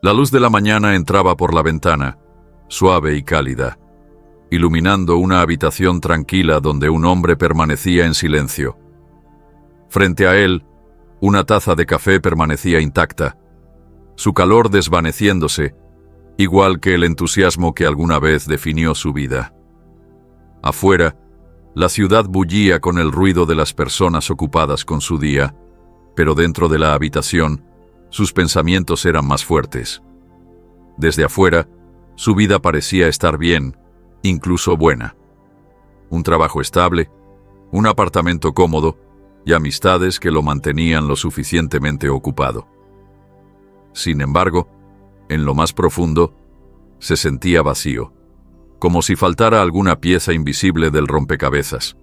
La luz de la mañana entraba por la ventana, suave y cálida, iluminando una habitación tranquila donde un hombre permanecía en silencio. Frente a él, una taza de café permanecía intacta, su calor desvaneciéndose, igual que el entusiasmo que alguna vez definió su vida. Afuera, la ciudad bullía con el ruido de las personas ocupadas con su día, pero dentro de la habitación, sus pensamientos eran más fuertes. Desde afuera, su vida parecía estar bien, incluso buena. Un trabajo estable, un apartamento cómodo y amistades que lo mantenían lo suficientemente ocupado. Sin embargo, en lo más profundo, se sentía vacío, como si faltara alguna pieza invisible del rompecabezas.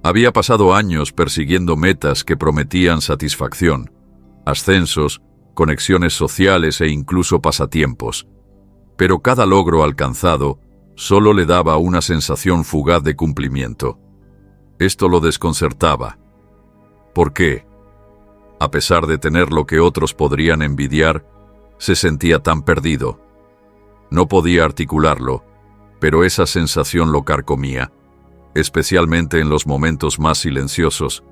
Había pasado años persiguiendo metas que prometían satisfacción, ascensos, conexiones sociales e incluso pasatiempos, pero cada logro alcanzado solo le daba una sensación fugaz de cumplimiento. Esto lo desconcertaba. ¿Por qué? A pesar de tener lo que otros podrían envidiar, se sentía tan perdido. No podía articularlo, pero esa sensación lo carcomía, especialmente en los momentos más silenciosos,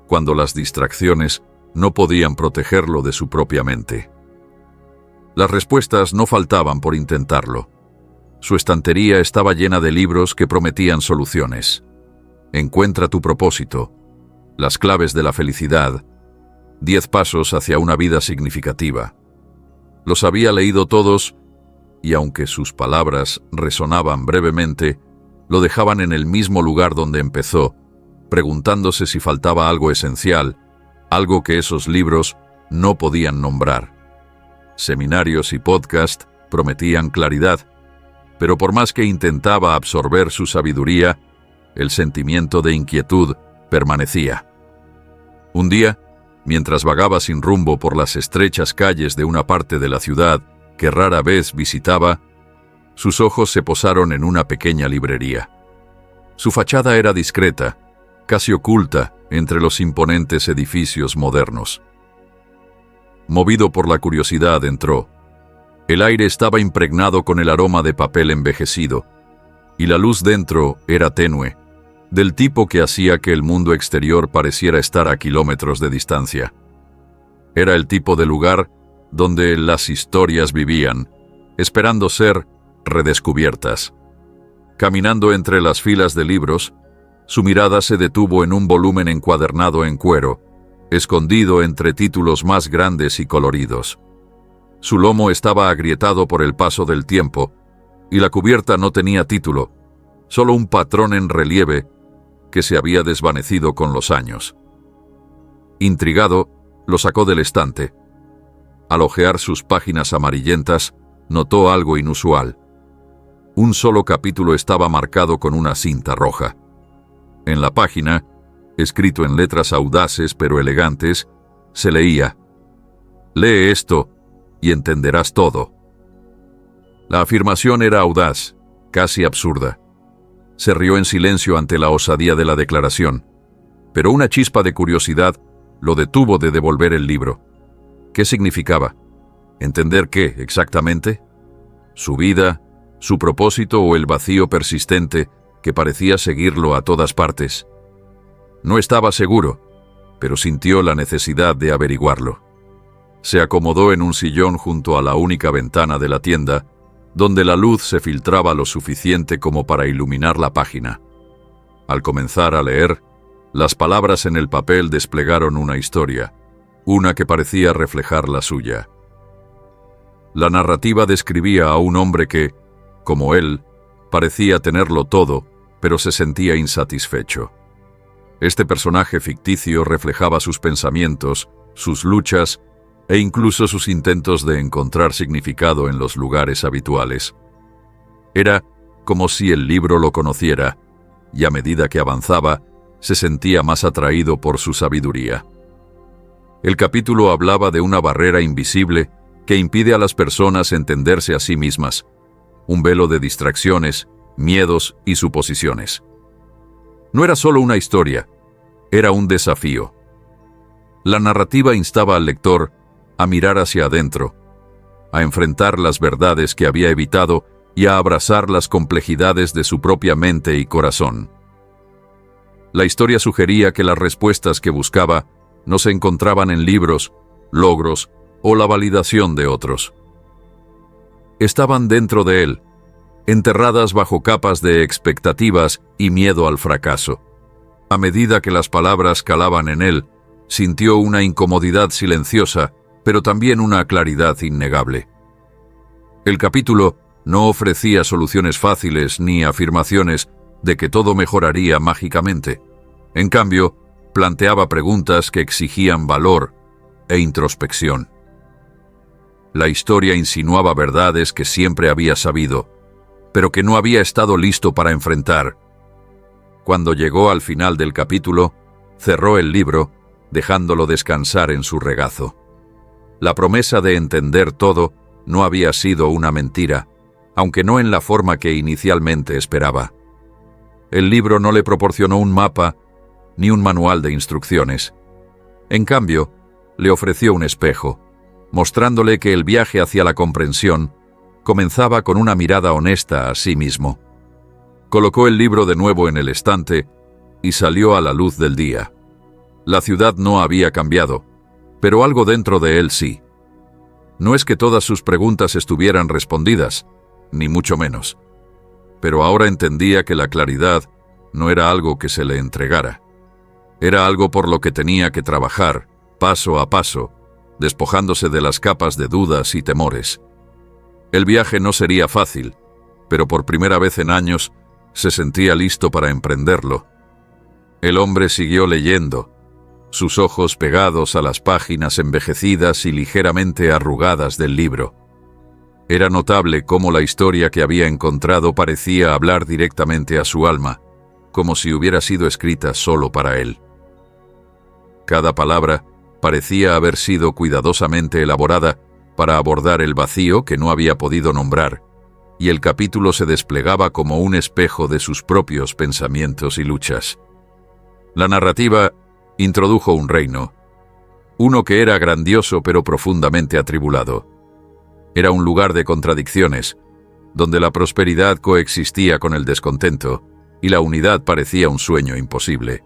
cuando las distracciones no podían protegerlo de su propia mente. Las respuestas no faltaban por intentarlo. Su estantería estaba llena de libros que prometían soluciones. Encuentra tu propósito, las claves de la felicidad, 10 pasos hacia una vida significativa. Los había leído todos y aunque sus palabras resonaban brevemente, lo dejaban en el mismo lugar donde empezó, preguntándose si faltaba algo esencial, algo que esos libros no podían nombrar. Seminarios y podcast prometían claridad, pero por más que intentaba absorber su sabiduría, el sentimiento de inquietud permanecía. Un día, mientras vagaba sin rumbo por las estrechas calles de una parte de la ciudad que rara vez visitaba, sus ojos se posaron en una pequeña librería. Su fachada era discreta, casi oculta entre los imponentes edificios modernos. Movido por la curiosidad, entró. El aire estaba impregnado con el aroma de papel envejecido, y la luz dentro era tenue, del tipo que hacía que el mundo exterior pareciera estar a kilómetros de distancia. Era el tipo de lugar donde las historias vivían, esperando ser redescubiertas. Caminando entre las filas de libros, su mirada se detuvo en un volumen encuadernado en cuero, escondido entre títulos más grandes y coloridos. Su lomo estaba agrietado por el paso del tiempo, y la cubierta no tenía título, solo un patrón en relieve que se había desvanecido con los años. Intrigado, lo sacó del estante. Al hojear sus páginas amarillentas, notó algo inusual. Un solo capítulo estaba marcado con una cinta roja. En la página, escrito en letras audaces pero elegantes, se leía: «Lee esto y entenderás todo». La afirmación era audaz, casi absurda. Se rió en silencio ante la osadía de la declaración, pero una chispa de curiosidad lo detuvo de devolver el libro. ¿Qué significaba? ¿Entender qué, exactamente? ¿Su vida, su propósito o el vacío persistente que parecía seguirlo a todas partes? No estaba seguro, pero sintió la necesidad de averiguarlo. Se acomodó en un sillón junto a la única ventana de la tienda, donde la luz se filtraba lo suficiente como para iluminar la página. Al comenzar a leer, las palabras en el papel desplegaron una historia, una que parecía reflejar la suya. La narrativa describía a un hombre que, como él, parecía tenerlo todo, pero se sentía insatisfecho. Este personaje ficticio reflejaba sus pensamientos, sus luchas e incluso sus intentos de encontrar significado en los lugares habituales. Era como si el libro lo conociera, y a medida que avanzaba, se sentía más atraído por su sabiduría. El capítulo hablaba de una barrera invisible que impide a las personas entenderse a sí mismas, un velo de distracciones, miedos y suposiciones. No era solo una historia, era un desafío. La narrativa instaba al lector a mirar hacia adentro, a enfrentar las verdades que había evitado y a abrazar las complejidades de su propia mente y corazón. La historia sugería que las respuestas que buscaba no se encontraban en libros, logros o la validación de otros. Estaban dentro de él, enterradas bajo capas de expectativas y miedo al fracaso. A medida que las palabras calaban en él, sintió una incomodidad silenciosa, pero también una claridad innegable. El capítulo no ofrecía soluciones fáciles ni afirmaciones de que todo mejoraría mágicamente. En cambio, planteaba preguntas que exigían valor e introspección. La historia insinuaba verdades que siempre había sabido, pero que no había estado listo para enfrentar. Cuando llegó al final del capítulo, cerró el libro, dejándolo descansar en su regazo. La promesa de entender todo no había sido una mentira, aunque no en la forma que inicialmente esperaba. El libro no le proporcionó un mapa ni un manual de instrucciones. En cambio, le ofreció un espejo, mostrándole que el viaje hacia la comprensión comenzaba con una mirada honesta a sí mismo. Colocó el libro de nuevo en el estante y salió a la luz del día. La ciudad no había cambiado, pero algo dentro de él sí. No es que todas sus preguntas estuvieran respondidas, ni mucho menos. Pero ahora entendía que la claridad no era algo que se le entregara. Era algo por lo que tenía que trabajar, paso a paso, despojándose de las capas de dudas y temores. El viaje no sería fácil, pero por primera vez en años se sentía listo para emprenderlo. El hombre siguió leyendo, sus ojos pegados a las páginas envejecidas y ligeramente arrugadas del libro. Era notable cómo la historia que había encontrado parecía hablar directamente a su alma, como si hubiera sido escrita solo para él. Cada palabra parecía haber sido cuidadosamente elaborada para abordar el vacío que no había podido nombrar, y el capítulo se desplegaba como un espejo de sus propios pensamientos y luchas. La narrativa introdujo un reino, uno que era grandioso pero profundamente atribulado. Era un lugar de contradicciones, donde la prosperidad coexistía con el descontento y la unidad parecía un sueño imposible.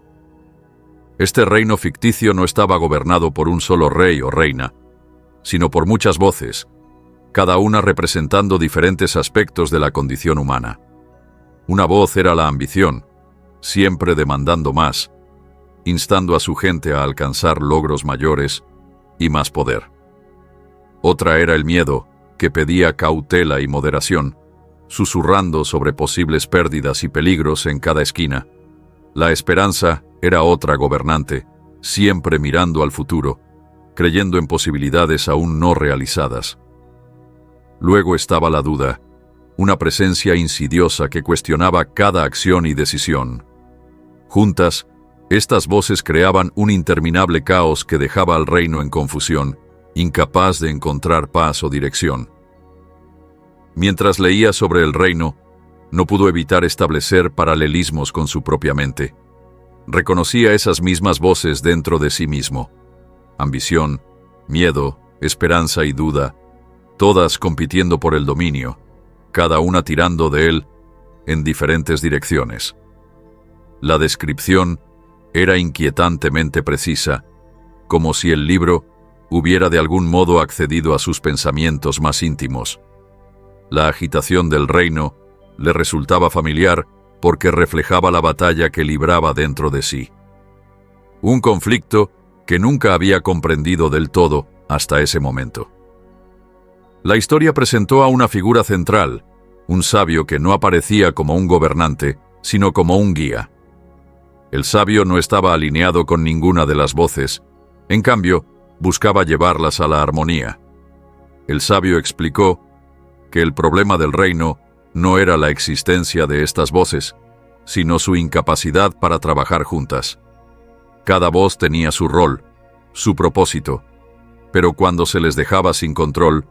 Este reino ficticio no estaba gobernado por un solo rey o reina, sino por muchas voces, cada una representando diferentes aspectos de la condición humana. Una voz era la ambición, siempre demandando más, instando a su gente a alcanzar logros mayores y más poder. Otra era el miedo, que pedía cautela y moderación, susurrando sobre posibles pérdidas y peligros en cada esquina. La esperanza era otra gobernante, siempre mirando al futuro, creyendo en posibilidades aún no realizadas. Luego estaba la duda, una presencia insidiosa que cuestionaba cada acción y decisión. Juntas, estas voces creaban un interminable caos que dejaba al reino en confusión, incapaz de encontrar paz o dirección. Mientras leía sobre el reino, no pudo evitar establecer paralelismos con su propia mente. Reconocía esas mismas voces dentro de sí mismo. Ambición, miedo, esperanza y duda, todas compitiendo por el dominio, cada una tirando de él en diferentes direcciones. La descripción era inquietantemente precisa, como si el libro hubiera de algún modo accedido a sus pensamientos más íntimos. La agitación del reino le resultaba familiar porque reflejaba la batalla que libraba dentro de sí. Un conflicto que nunca había comprendido del todo hasta ese momento. La historia presentó a una figura central, un sabio que no aparecía como un gobernante, sino como un guía. El sabio no estaba alineado con ninguna de las voces, en cambio, buscaba llevarlas a la armonía. El sabio explicó que el problema del reino no era la existencia de estas voces, sino su incapacidad para trabajar juntas. Cada voz tenía su rol, su propósito, pero cuando se les dejaba sin control,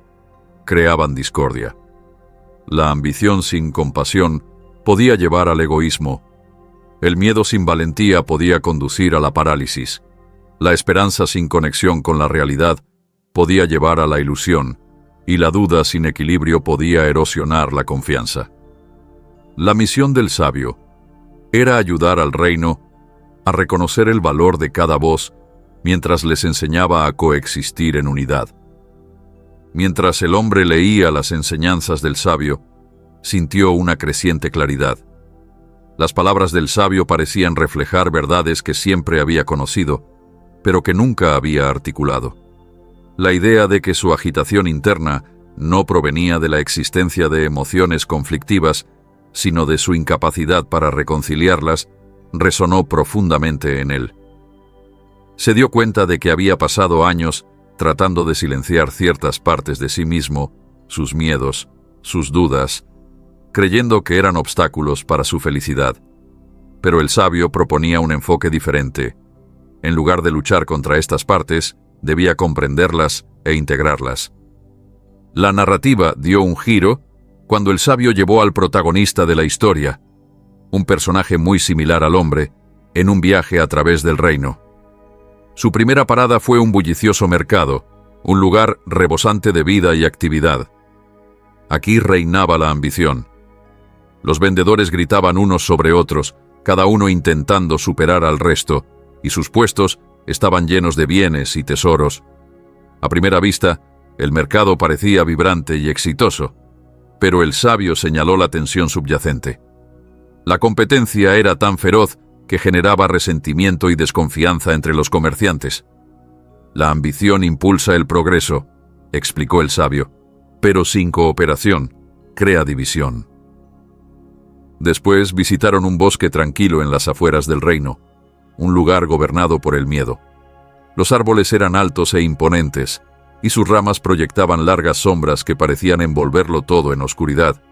creaban discordia. La ambición sin compasión podía llevar al egoísmo. El miedo sin valentía podía conducir a la parálisis. La esperanza sin conexión con la realidad podía llevar a la ilusión, y la duda sin equilibrio podía erosionar la confianza. La misión del sabio era ayudar al reino a reconocer el valor de cada voz mientras les enseñaba a coexistir en unidad. Mientras el hombre leía las enseñanzas del sabio, sintió una creciente claridad. Las palabras del sabio parecían reflejar verdades que siempre había conocido, pero que nunca había articulado. La idea de que su agitación interna no provenía de la existencia de emociones conflictivas, sino de su incapacidad para reconciliarlas, resonó profundamente en él. Se dio cuenta de que había pasado años tratando de silenciar ciertas partes de sí mismo, sus miedos, sus dudas, creyendo que eran obstáculos para su felicidad. Pero el sabio proponía un enfoque diferente. En lugar de luchar contra estas partes, debía comprenderlas e integrarlas. La narrativa dio un giro cuando el sabio llevó al protagonista de la historia, un personaje muy similar al hombre, en un viaje a través del reino. Su primera parada fue un bullicioso mercado, un lugar rebosante de vida y actividad. Aquí reinaba la ambición. Los vendedores gritaban unos sobre otros, cada uno intentando superar al resto, y sus puestos estaban llenos de bienes y tesoros. A primera vista, el mercado parecía vibrante y exitoso, pero el sabio señaló la tensión subyacente. La competencia era tan feroz que generaba resentimiento y desconfianza entre los comerciantes. La ambición impulsa el progreso, explicó el sabio, pero sin cooperación, crea división. Después visitaron un bosque tranquilo en las afueras del reino, un lugar gobernado por el miedo. Los árboles eran altos e imponentes, y sus ramas proyectaban largas sombras que parecían envolverlo todo en oscuridad.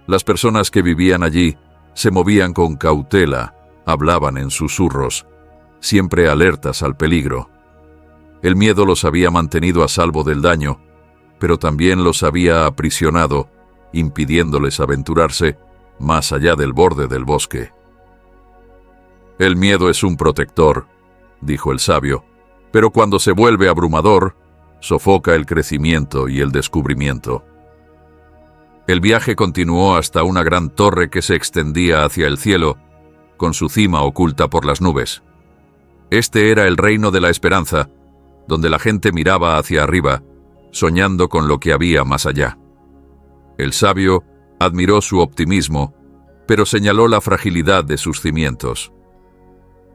Las personas que vivían allí se movían con cautela, hablaban en susurros, siempre alertas al peligro. El miedo los había mantenido a salvo del daño, pero también los había aprisionado, impidiéndoles aventurarse más allá del borde del bosque. El miedo es un protector, dijo el sabio, pero cuando se vuelve abrumador, sofoca el crecimiento y el descubrimiento. El viaje continuó hasta una gran torre que se extendía hacia el cielo, con su cima oculta por las nubes. Este era el reino de la esperanza, donde la gente miraba hacia arriba, soñando con lo que había más allá. El sabio admiró su optimismo, pero señaló la fragilidad de sus cimientos.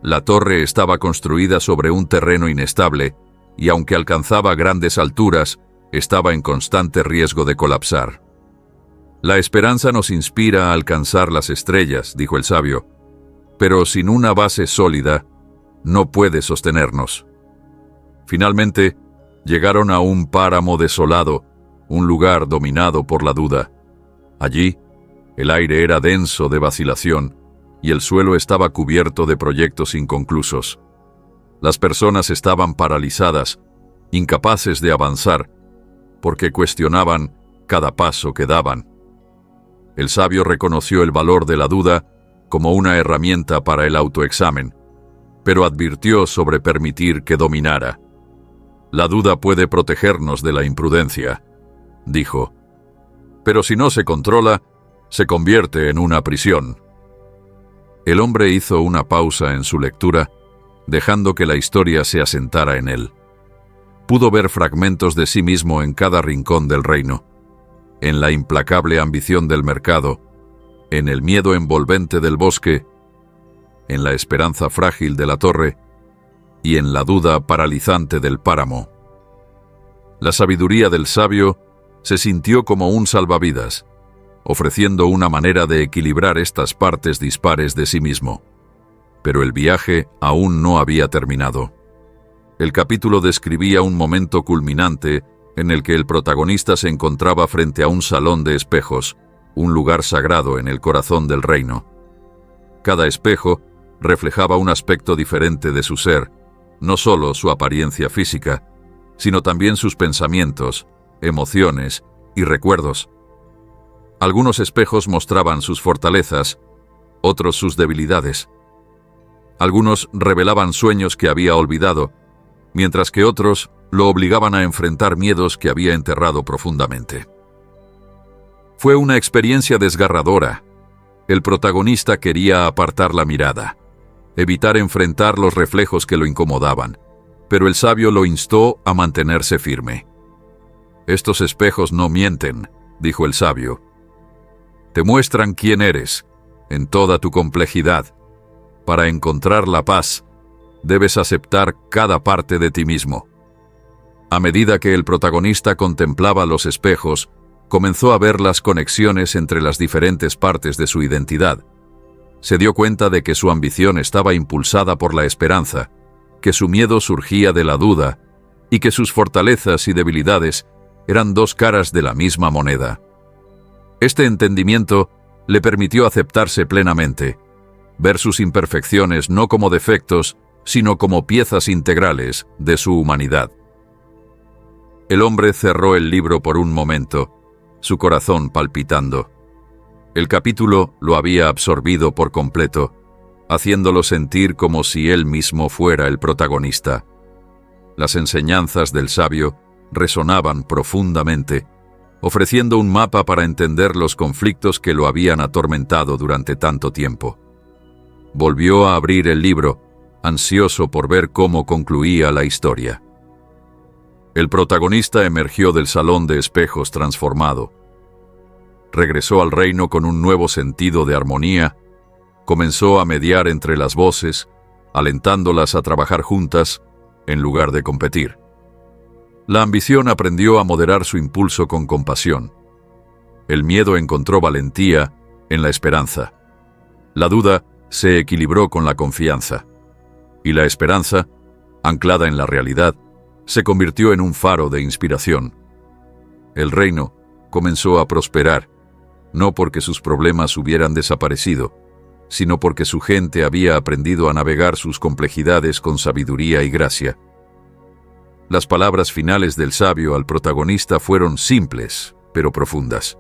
La torre estaba construida sobre un terreno inestable, y aunque alcanzaba grandes alturas, estaba en constante riesgo de colapsar. La esperanza nos inspira a alcanzar las estrellas, dijo el sabio, pero sin una base sólida, no puede sostenernos. Finalmente, llegaron a un páramo desolado, un lugar dominado por la duda. Allí, el aire era denso de vacilación, y el suelo estaba cubierto de proyectos inconclusos. Las personas estaban paralizadas, incapaces de avanzar, porque cuestionaban cada paso que daban. El sabio reconoció el valor de la duda como una herramienta para el autoexamen, pero advirtió sobre permitir que dominara. La duda puede protegernos de la imprudencia, dijo, pero si no se controla, se convierte en una prisión. El hombre hizo una pausa en su lectura, dejando que la historia se asentara en él. Pudo ver fragmentos de sí mismo en cada rincón del reino, en la implacable ambición del mercado, en el miedo envolvente del bosque, en la esperanza frágil de la torre y en la duda paralizante del páramo. La sabiduría del sabio se sintió como un salvavidas, ofreciendo una manera de equilibrar estas partes dispares de sí mismo. Pero el viaje aún no había terminado. El capítulo describía un momento culminante en el que el protagonista se encontraba frente a un salón de espejos, un lugar sagrado en el corazón del reino. Cada espejo reflejaba un aspecto diferente de su ser, no solo su apariencia física, sino también sus pensamientos, emociones y recuerdos. Algunos espejos mostraban sus fortalezas, otros sus debilidades. Algunos revelaban sueños que había olvidado, mientras que otros lo obligaban a enfrentar miedos que había enterrado profundamente. Fue una experiencia desgarradora. El protagonista quería apartar la mirada, evitar enfrentar los reflejos que lo incomodaban, pero el sabio lo instó a mantenerse firme. «Estos espejos no mienten», dijo el sabio. «Te muestran quién eres, en toda tu complejidad. Para encontrar la paz, debes aceptar cada parte de ti mismo». A medida que el protagonista contemplaba los espejos, comenzó a ver las conexiones entre las diferentes partes de su identidad. Se dio cuenta de que su ambición estaba impulsada por la esperanza, que su miedo surgía de la duda y que sus fortalezas y debilidades eran dos caras de la misma moneda. Este entendimiento le permitió aceptarse plenamente, ver sus imperfecciones no como defectos, sino como piezas integrales de su humanidad. El hombre cerró el libro por un momento, su corazón palpitando. El capítulo lo había absorbido por completo, haciéndolo sentir como si él mismo fuera el protagonista. Las enseñanzas del sabio resonaban profundamente, ofreciendo un mapa para entender los conflictos que lo habían atormentado durante tanto tiempo. Volvió a abrir el libro, ansioso por ver cómo concluía la historia. El protagonista emergió del salón de espejos transformado. Regresó al reino con un nuevo sentido de armonía, comenzó a mediar entre las voces, alentándolas a trabajar juntas en lugar de competir. La ambición aprendió a moderar su impulso con compasión. El miedo encontró valentía en la esperanza. La duda se equilibró con la confianza. Y la esperanza, anclada en la realidad, se convirtió en un faro de inspiración. El reino comenzó a prosperar, no porque sus problemas hubieran desaparecido, sino porque su gente había aprendido a navegar sus complejidades con sabiduría y gracia. Las palabras finales del sabio al protagonista fueron simples, pero profundas.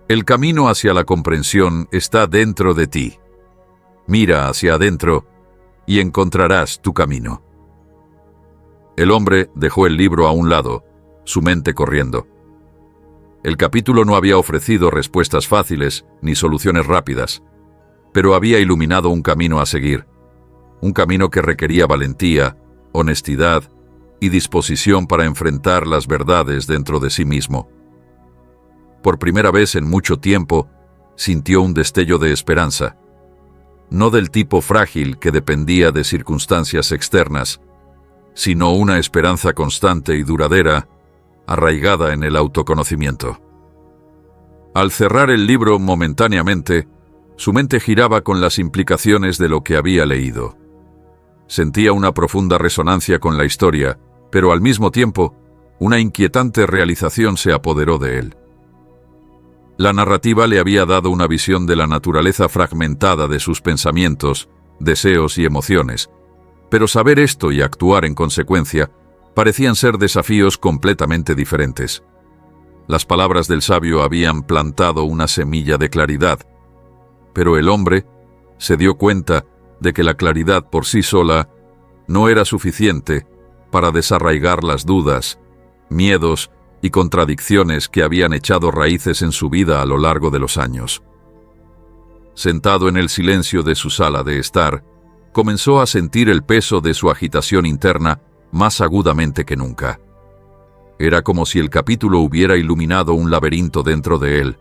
El camino hacia la comprensión está dentro de ti. Mira hacia adentro y encontrarás tu camino. El hombre dejó el libro a un lado, su mente corriendo. El capítulo no había ofrecido respuestas fáciles ni soluciones rápidas, pero había iluminado un camino a seguir, un camino que requería valentía, honestidad y disposición para enfrentar las verdades dentro de sí mismo. Por primera vez en mucho tiempo, sintió un destello de esperanza, no del tipo frágil que dependía de circunstancias externas, sino una esperanza constante y duradera, arraigada en el autoconocimiento. Al cerrar el libro momentáneamente, su mente giraba con las implicaciones de lo que había leído. Sentía una profunda resonancia con la historia, pero al mismo tiempo, una inquietante realización se apoderó de él. La narrativa le había dado una visión de la naturaleza fragmentada de sus pensamientos, deseos y emociones, pero saber esto y actuar en consecuencia parecían ser desafíos completamente diferentes. Las palabras del sabio habían plantado una semilla de claridad, pero el hombre se dio cuenta de que la claridad por sí sola no era suficiente para desarraigar las dudas, miedos y contradicciones que habían echado raíces en su vida a lo largo de los años. Sentado en el silencio de su sala de estar, comenzó a sentir el peso de su agitación interna más agudamente que nunca. Era como si el capítulo hubiera iluminado un laberinto dentro de él,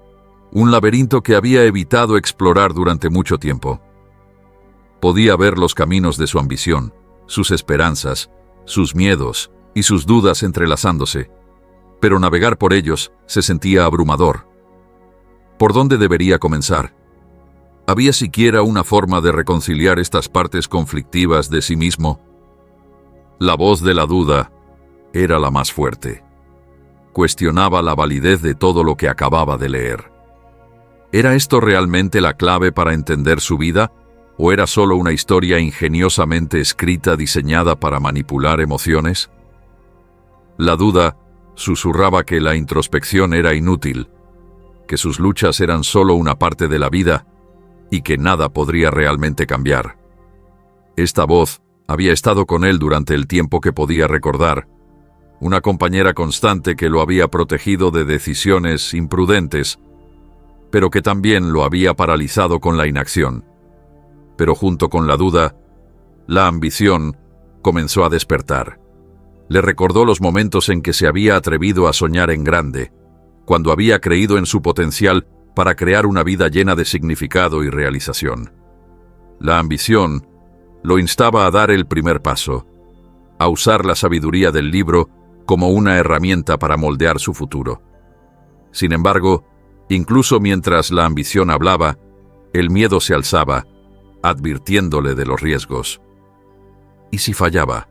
un laberinto que había evitado explorar durante mucho tiempo. Podía ver los caminos de su ambición, sus esperanzas, sus miedos y sus dudas entrelazándose, pero navegar por ellos se sentía abrumador. ¿Por dónde debería comenzar? ¿Había siquiera una forma de reconciliar estas partes conflictivas de sí mismo? La voz de la duda era la más fuerte. Cuestionaba la validez de todo lo que acababa de leer. ¿Era esto realmente la clave para entender su vida? ¿O era solo una historia ingeniosamente escrita diseñada para manipular emociones? La duda susurraba que la introspección era inútil, que sus luchas eran solo una parte de la vida y que nada podría realmente cambiar. Esta voz había estado con él durante el tiempo que podía recordar, una compañera constante que lo había protegido de decisiones imprudentes, pero que también lo había paralizado con la inacción. Pero junto con la duda, la ambición comenzó a despertar. Le recordó los momentos en que se había atrevido a soñar en grande, cuando había creído en su potencial para crear una vida llena de significado y realización. La ambición lo instaba a dar el primer paso, a usar la sabiduría del libro como una herramienta para moldear su futuro. Sin embargo, incluso mientras la ambición hablaba, el miedo se alzaba, advirtiéndole de los riesgos. ¿Y si fallaba?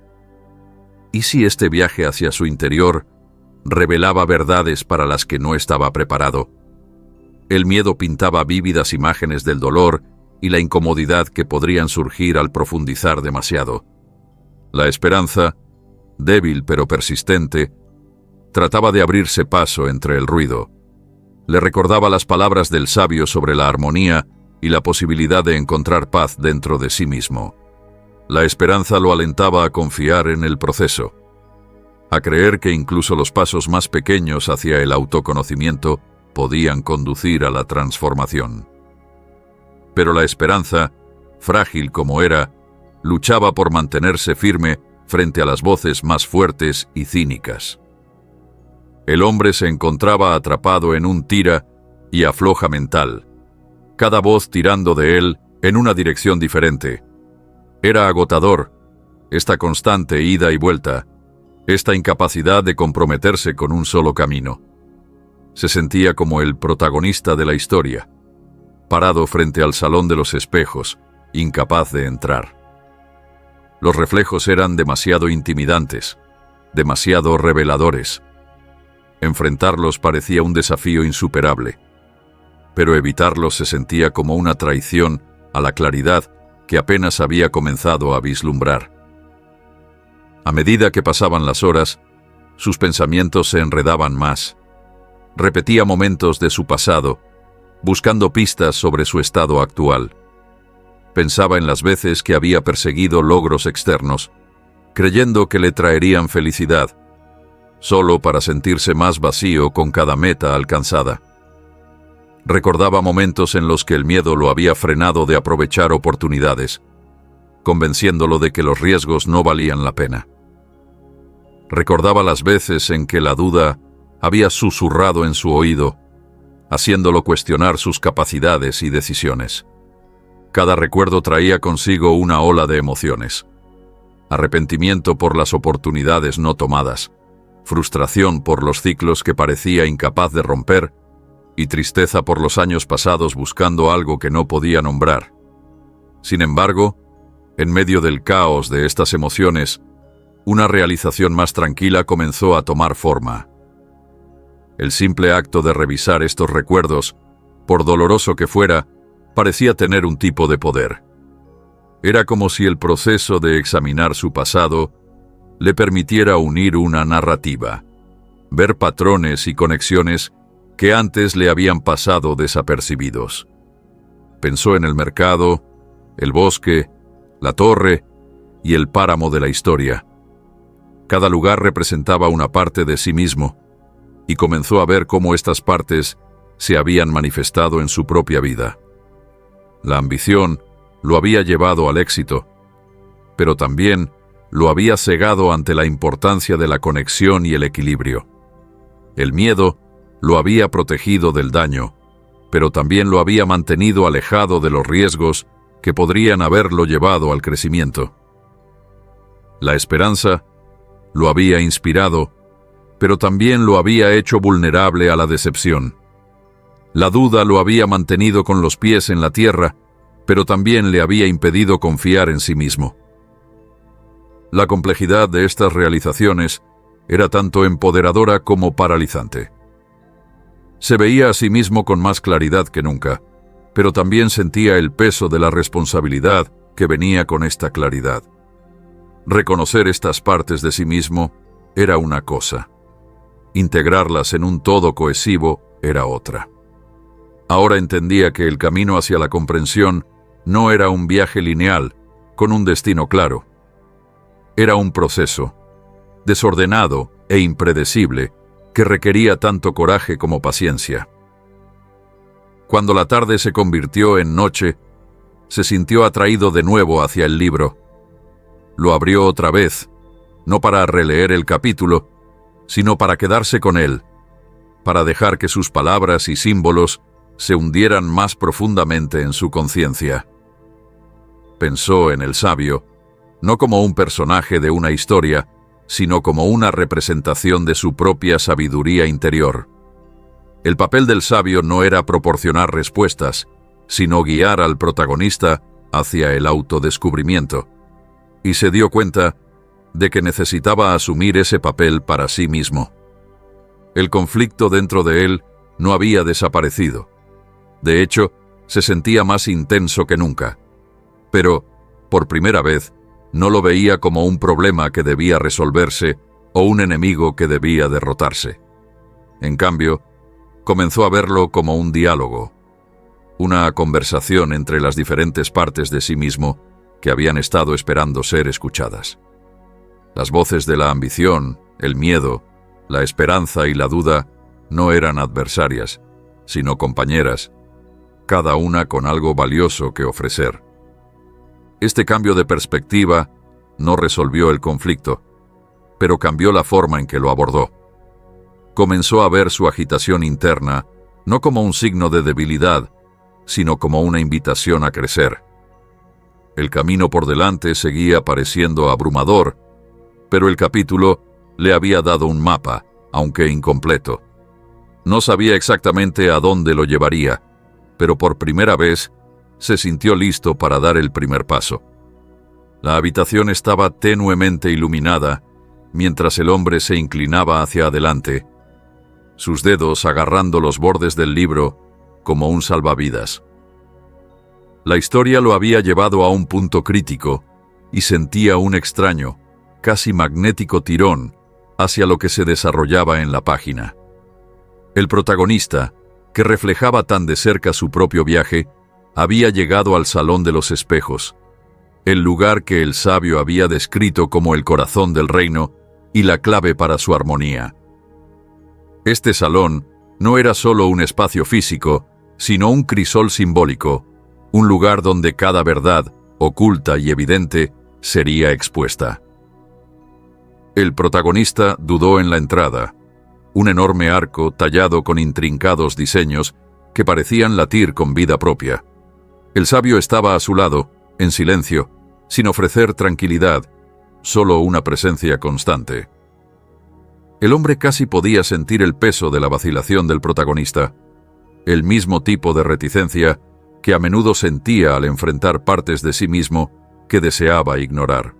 ¿Y si este viaje hacia su interior revelaba verdades para las que no estaba preparado? El miedo pintaba vívidas imágenes del dolor y la incomodidad que podrían surgir al profundizar demasiado. La esperanza, débil pero persistente, trataba de abrirse paso entre el ruido. Le recordaba las palabras del sabio sobre la armonía y la posibilidad de encontrar paz dentro de sí mismo. La esperanza lo alentaba a confiar en el proceso, a creer que incluso los pasos más pequeños hacia el autoconocimiento podían conducir a la transformación. Pero la esperanza, frágil como era, luchaba por mantenerse firme frente a las voces más fuertes y cínicas. El hombre se encontraba atrapado en un tira y afloja mental, cada voz tirando de él en una dirección diferente. Era agotador, esta constante ida y vuelta, esta incapacidad de comprometerse con un solo camino. Se sentía como el protagonista de la historia, parado frente al salón de los espejos, incapaz de entrar. Los reflejos eran demasiado intimidantes, demasiado reveladores. Enfrentarlos parecía un desafío insuperable, pero evitarlos se sentía como una traición a la claridad que apenas había comenzado a vislumbrar. A medida que pasaban las horas, sus pensamientos se enredaban más. Repetía momentos de su pasado, buscando pistas sobre su estado actual. Pensaba en las veces que había perseguido logros externos, creyendo que le traerían felicidad, solo para sentirse más vacío con cada meta alcanzada. Recordaba momentos en los que el miedo lo había frenado de aprovechar oportunidades, convenciéndolo de que los riesgos no valían la pena. Recordaba las veces en que la duda había susurrado en su oído, haciéndolo cuestionar sus capacidades y decisiones. Cada recuerdo traía consigo una ola de emociones: arrepentimiento por las oportunidades no tomadas, frustración por los ciclos que parecía incapaz de romper, y tristeza por los años pasados buscando algo que no podía nombrar. Sin embargo, en medio del caos de estas emociones, una realización más tranquila comenzó a tomar forma. El simple acto de revisar estos recuerdos, por doloroso que fuera, parecía tener un tipo de poder. Era como si el proceso de examinar su pasado le permitiera unir una narrativa, ver patrones y conexiones que antes le habían pasado desapercibidos. Pensó en el mercado, el bosque, la torre y el páramo de la historia. Cada lugar representaba una parte de sí mismo, y comenzó a ver cómo estas partes se habían manifestado en su propia vida. La ambición lo había llevado al éxito, pero también lo había cegado ante la importancia de la conexión y el equilibrio. El miedo lo había protegido del daño, pero también lo había mantenido alejado de los riesgos que podrían haberlo llevado al crecimiento. La esperanza lo había inspirado, pero también lo había hecho vulnerable a la decepción. La duda lo había mantenido con los pies en la tierra, pero también le había impedido confiar en sí mismo. La complejidad de estas realizaciones era tanto empoderadora como paralizante. Se veía a sí mismo con más claridad que nunca, pero también sentía el peso de la responsabilidad que venía con esta claridad. Reconocer estas partes de sí mismo era una cosa. Integrarlas en un todo cohesivo era otra. Ahora entendía que el camino hacia la comprensión no era un viaje lineal, con un destino claro. Era un proceso, desordenado e impredecible que requería tanto coraje como paciencia. Cuando la tarde se convirtió en noche, se sintió atraído de nuevo hacia el libro. Lo abrió otra vez, no para releer el capítulo, sino para quedarse con él, para dejar que sus palabras y símbolos se hundieran más profundamente en su conciencia. Pensó en el sabio, no como un personaje de una historia, sino como una representación de su propia sabiduría interior. El papel del sabio no era proporcionar respuestas, sino guiar al protagonista hacia el autodescubrimiento, y se dio cuenta de que necesitaba asumir ese papel para sí mismo. El conflicto dentro de él no había desaparecido. De hecho, se sentía más intenso que nunca. Pero, por primera vez, no lo veía como un problema que debía resolverse o un enemigo que debía derrotarse. En cambio, comenzó a verlo como un diálogo, una conversación entre las diferentes partes de sí mismo que habían estado esperando ser escuchadas. Las voces de la ambición, el miedo, la esperanza y la duda no eran adversarias, sino compañeras, cada una con algo valioso que ofrecer. Este cambio de perspectiva no resolvió el conflicto, pero cambió la forma en que lo abordó. Comenzó a ver su agitación interna no como un signo de debilidad, sino como una invitación a crecer. El camino por delante seguía pareciendo abrumador, pero el capítulo le había dado un mapa, aunque incompleto. No sabía exactamente a dónde lo llevaría, pero por primera vez se sintió listo para dar el primer paso. La habitación estaba tenuemente iluminada mientras el hombre se inclinaba hacia adelante, sus dedos agarrando los bordes del libro como un salvavidas. La historia lo había llevado a un punto crítico y sentía un extraño, casi magnético tirón hacia lo que se desarrollaba en la página. El protagonista, que reflejaba tan de cerca su propio viaje, había llegado al Salón de los Espejos, el lugar que el sabio había descrito como el corazón del reino y la clave para su armonía. Este salón no era solo un espacio físico, sino un crisol simbólico, un lugar donde cada verdad, oculta y evidente, sería expuesta. El protagonista dudó en la entrada, un enorme arco tallado con intrincados diseños que parecían latir con vida propia. El sabio estaba a su lado, en silencio, sin ofrecer tranquilidad, solo una presencia constante. El hombre casi podía sentir el peso de la vacilación del protagonista, el mismo tipo de reticencia que a menudo sentía al enfrentar partes de sí mismo que deseaba ignorar.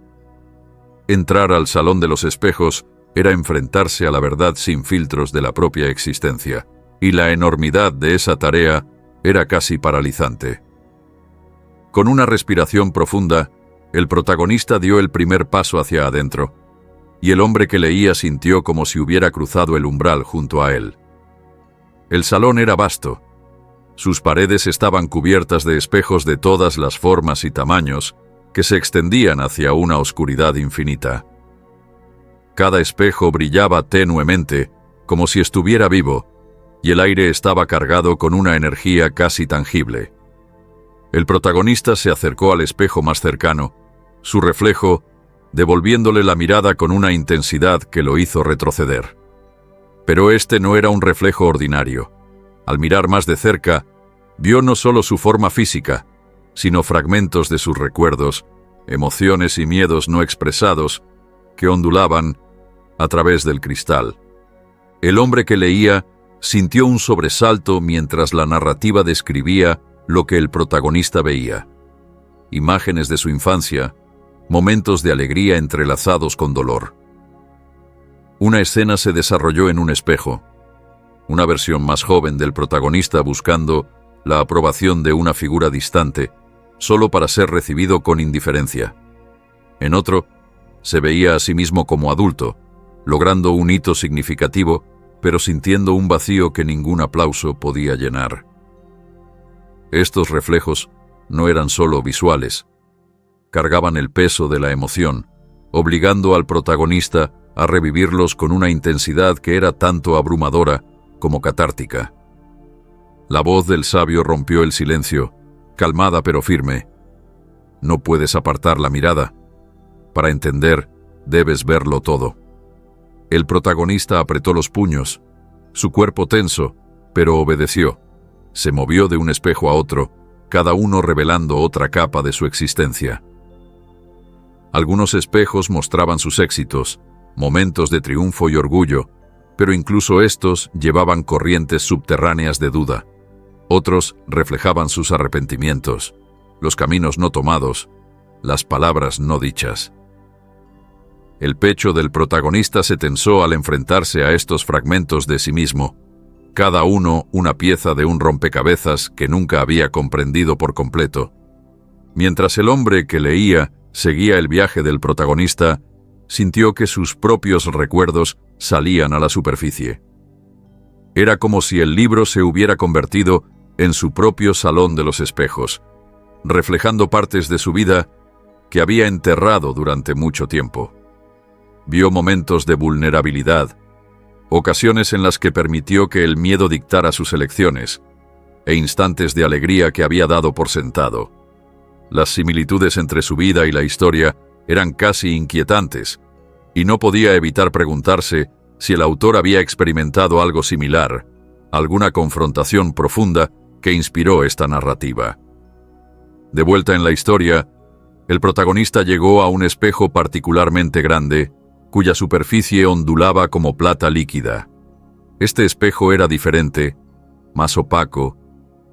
Entrar al Salón de los Espejos era enfrentarse a la verdad sin filtros de la propia existencia, y la enormidad de esa tarea era casi paralizante. Con una respiración profunda, el protagonista dio el primer paso hacia adentro, y el hombre que leía sintió como si hubiera cruzado el umbral junto a él. El salón era vasto. Sus paredes estaban cubiertas de espejos de todas las formas y tamaños que se extendían hacia una oscuridad infinita. Cada espejo brillaba tenuemente, como si estuviera vivo, y el aire estaba cargado con una energía casi tangible. El protagonista se acercó al espejo más cercano, su reflejo devolviéndole la mirada con una intensidad que lo hizo retroceder. Pero este no era un reflejo ordinario. Al mirar más de cerca, vio no solo su forma física, sino fragmentos de sus recuerdos, emociones y miedos no expresados que ondulaban a través del cristal. El hombre que leía sintió un sobresalto mientras la narrativa describía lo que el protagonista veía. Imágenes de su infancia, momentos de alegría entrelazados con dolor. Una escena se desarrolló en un espejo, una versión más joven del protagonista buscando la aprobación de una figura distante, solo para ser recibido con indiferencia. En otro, se veía a sí mismo como adulto, logrando un hito significativo, pero sintiendo un vacío que ningún aplauso podía llenar. Estos reflejos no eran solo visuales, cargaban el peso de la emoción, obligando al protagonista a revivirlos con una intensidad que era tanto abrumadora como catártica. La voz del sabio rompió el silencio, calmada pero firme. No puedes apartar la mirada. Para entender, debes verlo todo. El protagonista apretó los puños, su cuerpo tenso, pero obedeció. Se movió de un espejo a otro, cada uno revelando otra capa de su existencia. Algunos espejos mostraban sus éxitos, momentos de triunfo y orgullo, pero incluso estos llevaban corrientes subterráneas de duda. Otros reflejaban sus arrepentimientos, los caminos no tomados, las palabras no dichas. El pecho del protagonista se tensó al enfrentarse a estos fragmentos de sí mismo, cada uno una pieza de un rompecabezas que nunca había comprendido por completo. Mientras el hombre que leía seguía el viaje del protagonista, sintió que sus propios recuerdos salían a la superficie. Era como si el libro se hubiera convertido en su propio salón de los espejos, reflejando partes de su vida que había enterrado durante mucho tiempo. Vio momentos de vulnerabilidad, ocasiones en las que permitió que el miedo dictara sus elecciones, e instantes de alegría que había dado por sentado. Las similitudes entre su vida y la historia eran casi inquietantes, y no podía evitar preguntarse si el autor había experimentado algo similar, alguna confrontación profunda que inspiró esta narrativa. De vuelta en la historia, el protagonista llegó a un espejo particularmente grande, cuya superficie ondulaba como plata líquida. Este espejo era diferente, más opaco,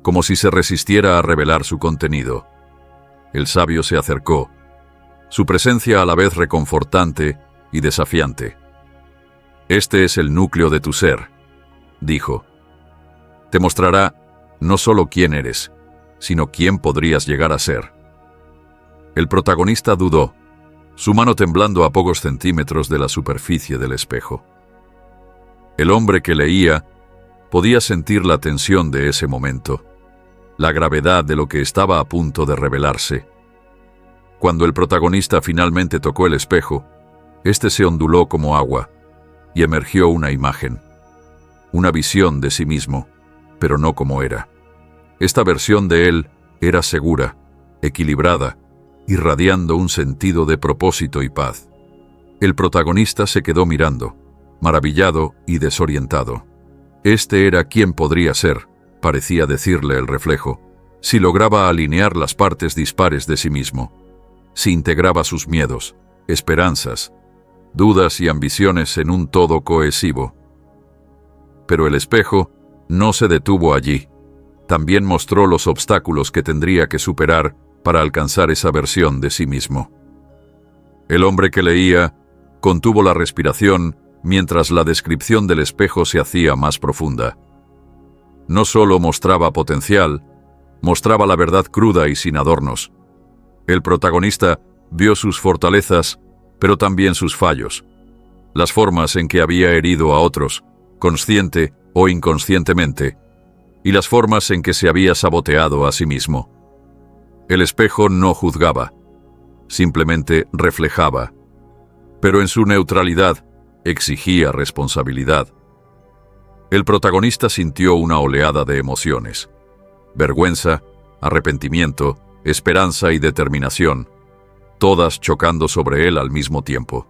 como si se resistiera a revelar su contenido. El sabio se acercó, su presencia a la vez reconfortante y desafiante. «Este es el núcleo de tu ser», dijo. «Te mostrará no solo quién eres, sino quién podrías llegar a ser». El protagonista dudó, su mano temblando a pocos centímetros de la superficie del espejo. El hombre que leía podía sentir la tensión de ese momento, la gravedad de lo que estaba a punto de revelarse. Cuando el protagonista finalmente tocó el espejo, este se onduló como agua y emergió una imagen, una visión de sí mismo, pero no como era. Esta versión de él era segura, equilibrada, irradiando un sentido de propósito y paz. El protagonista se quedó mirando, maravillado y desorientado. Este era quien podría ser, parecía decirle el reflejo, si lograba alinear las partes dispares de sí mismo, si integraba sus miedos, esperanzas, dudas y ambiciones en un todo cohesivo. Pero el espejo no se detuvo allí. También mostró los obstáculos que tendría que superar para alcanzar esa versión de sí mismo. El hombre que leía contuvo la respiración mientras la descripción del espejo se hacía más profunda. No solo mostraba potencial, mostraba la verdad cruda y sin adornos. El protagonista vio sus fortalezas, pero también sus fallos, las formas en que había herido a otros, consciente o inconscientemente, y las formas en que se había saboteado a sí mismo. El espejo no juzgaba, simplemente reflejaba, pero en su neutralidad exigía responsabilidad. El protagonista sintió una oleada de emociones: vergüenza, arrepentimiento, esperanza y determinación, todas chocando sobre él al mismo tiempo.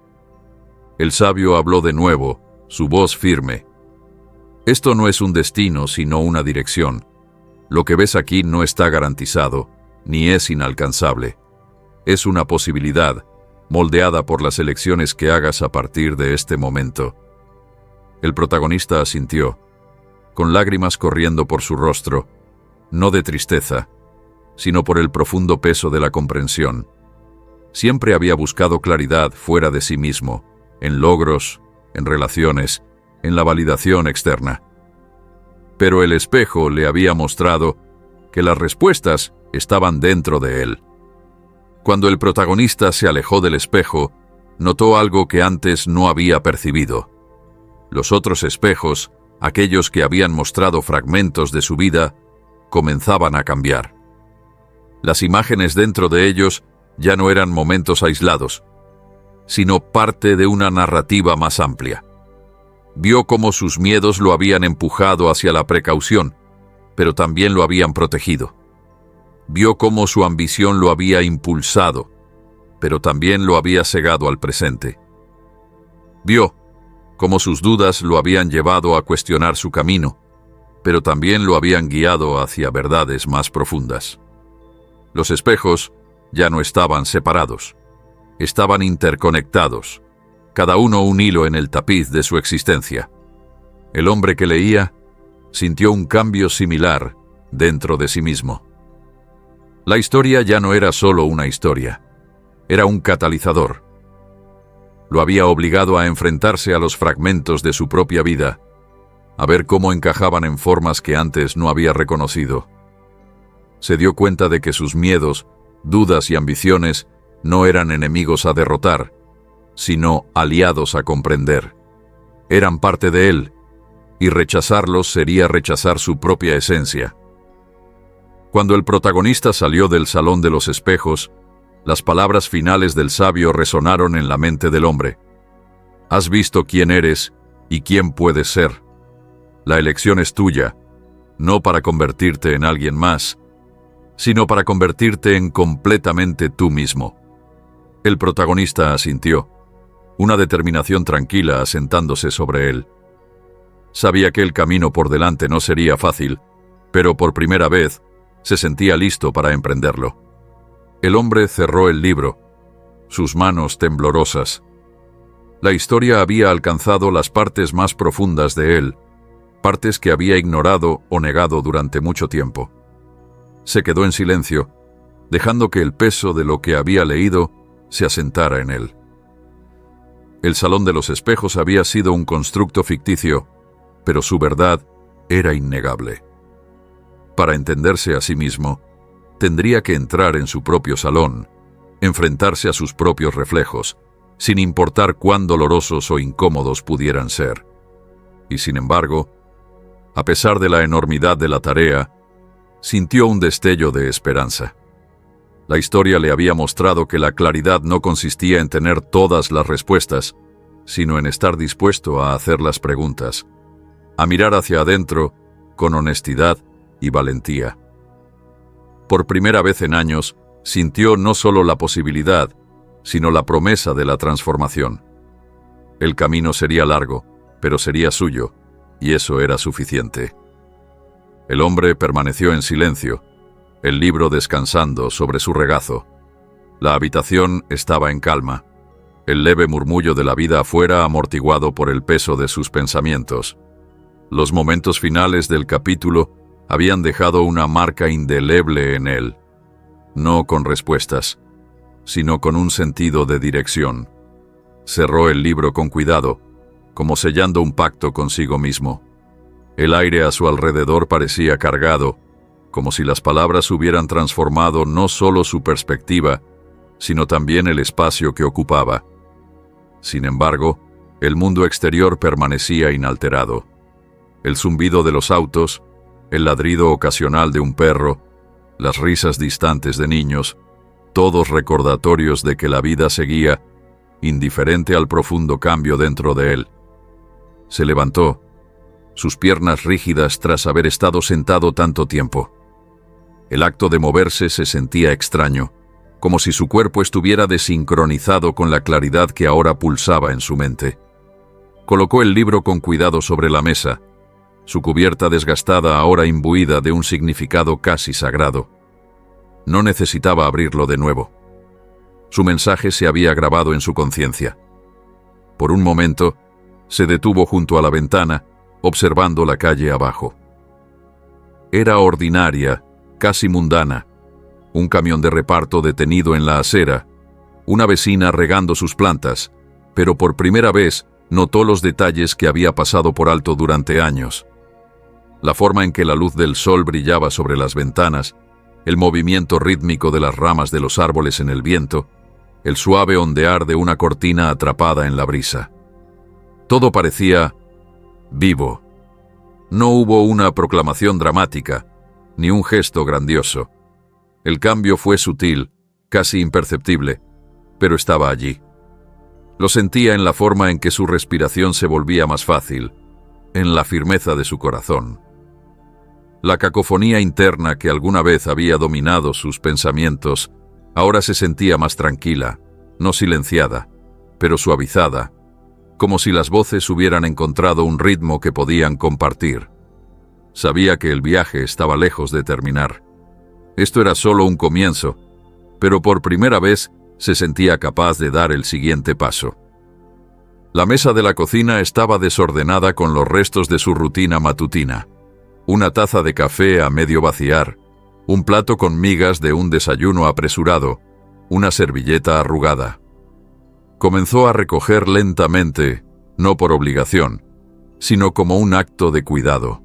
El sabio habló de nuevo, su voz firme. «Esto no es un destino, sino una dirección. Lo que ves aquí no está garantizado, ni es inalcanzable. Es una posibilidad, moldeada por las elecciones que hagas a partir de este momento». El protagonista asintió, con lágrimas corriendo por su rostro, no de tristeza, sino por el profundo peso de la comprensión. Siempre había buscado claridad fuera de sí mismo, en logros, en relaciones, en la validación externa. Pero el espejo le había mostrado que las respuestas estaban dentro de él. Cuando el protagonista se alejó del espejo, notó algo que antes no había percibido. Los otros espejos, aquellos que habían mostrado fragmentos de su vida, comenzaban a cambiar. Las imágenes dentro de ellos ya no eran momentos aislados, sino parte de una narrativa más amplia. Vio cómo sus miedos lo habían empujado hacia la precaución, pero también lo habían protegido. Vio cómo su ambición lo había impulsado, pero también lo había cegado al presente. Vio cómo sus dudas lo habían llevado a cuestionar su camino, pero también lo habían guiado hacia verdades más profundas. Los espejos ya no estaban separados, estaban interconectados, cada uno un hilo en el tapiz de su existencia. El hombre que leía sintió un cambio similar dentro de sí mismo. La historia ya no era solo una historia, era un catalizador. Lo había obligado a enfrentarse a los fragmentos de su propia vida, a ver cómo encajaban en formas que antes no había reconocido. Se dio cuenta de que sus miedos, dudas y ambiciones no eran enemigos a derrotar, sino aliados a comprender. Eran parte de él, y rechazarlos sería rechazar su propia esencia. Cuando el protagonista salió del Salón de los Espejos, las palabras finales del sabio resonaron en la mente del hombre. Has visto quién eres y quién puedes ser. La elección es tuya, no para convertirte en alguien más, sino para convertirte en completamente tú mismo. El protagonista asintió, una determinación tranquila asentándose sobre él. Sabía que el camino por delante no sería fácil, pero por primera vez se sentía listo para emprenderlo. El hombre cerró el libro, sus manos temblorosas. La historia había alcanzado las partes más profundas de él, partes que había ignorado o negado durante mucho tiempo. Se quedó en silencio, dejando que el peso de lo que había leído se asentara en él. El Salón de los Espejos había sido un constructo ficticio, pero su verdad era innegable. Para entenderse a sí mismo, tendría que entrar en su propio salón, enfrentarse a sus propios reflejos, sin importar cuán dolorosos o incómodos pudieran ser. Y sin embargo, a pesar de la enormidad de la tarea, sintió un destello de esperanza. La historia le había mostrado que la claridad no consistía en tener todas las respuestas, sino en estar dispuesto a hacer las preguntas, a mirar hacia adentro con honestidad y valentía. Por primera vez en años, sintió no solo la posibilidad, sino la promesa de la transformación. El camino sería largo, pero sería suyo, y eso era suficiente. El hombre permaneció en silencio, el libro descansando sobre su regazo. La habitación estaba en calma, el leve murmullo de la vida afuera amortiguado por el peso de sus pensamientos. Los momentos finales del capítulo habían dejado una marca indeleble en él, no con respuestas, sino con un sentido de dirección. Cerró el libro con cuidado, como sellando un pacto consigo mismo. El aire a su alrededor parecía cargado, como si las palabras hubieran transformado no solo su perspectiva, sino también el espacio que ocupaba. Sin embargo, el mundo exterior permanecía inalterado. El zumbido de los autos, el ladrido ocasional de un perro, las risas distantes de niños, todos recordatorios de que la vida seguía, indiferente al profundo cambio dentro de él. Se levantó, sus piernas rígidas tras haber estado sentado tanto tiempo. El acto de moverse se sentía extraño, como si su cuerpo estuviera desincronizado con la claridad que ahora pulsaba en su mente. Colocó el libro con cuidado sobre la mesa, su cubierta desgastada ahora imbuida de un significado casi sagrado. No necesitaba abrirlo de nuevo. Su mensaje se había grabado en su conciencia. Por un momento, se detuvo junto a la ventana, observando la calle abajo. Era ordinaria, casi mundana. Un camión de reparto detenido en la acera, una vecina regando sus plantas, pero por primera vez notó los detalles que había pasado por alto durante años. La forma en que la luz del sol brillaba sobre las ventanas, el movimiento rítmico de las ramas de los árboles en el viento, el suave ondear de una cortina atrapada en la brisa. Todo parecía vivo. No hubo una proclamación dramática, ni un gesto grandioso. El cambio fue sutil, casi imperceptible, pero estaba allí. Lo sentía en la forma en que su respiración se volvía más fácil, en la firmeza de su corazón. La cacofonía interna que alguna vez había dominado sus pensamientos ahora se sentía más tranquila, no silenciada, pero suavizada, como si las voces hubieran encontrado un ritmo que podían compartir. Sabía que el viaje estaba lejos de terminar. Esto era solo un comienzo, pero por primera vez se sentía capaz de dar el siguiente paso. La mesa de la cocina estaba desordenada con los restos de su rutina matutina. Una taza de café a medio vaciar, un plato con migas de un desayuno apresurado, una servilleta arrugada. Comenzó a recoger lentamente, no por obligación, sino como un acto de cuidado.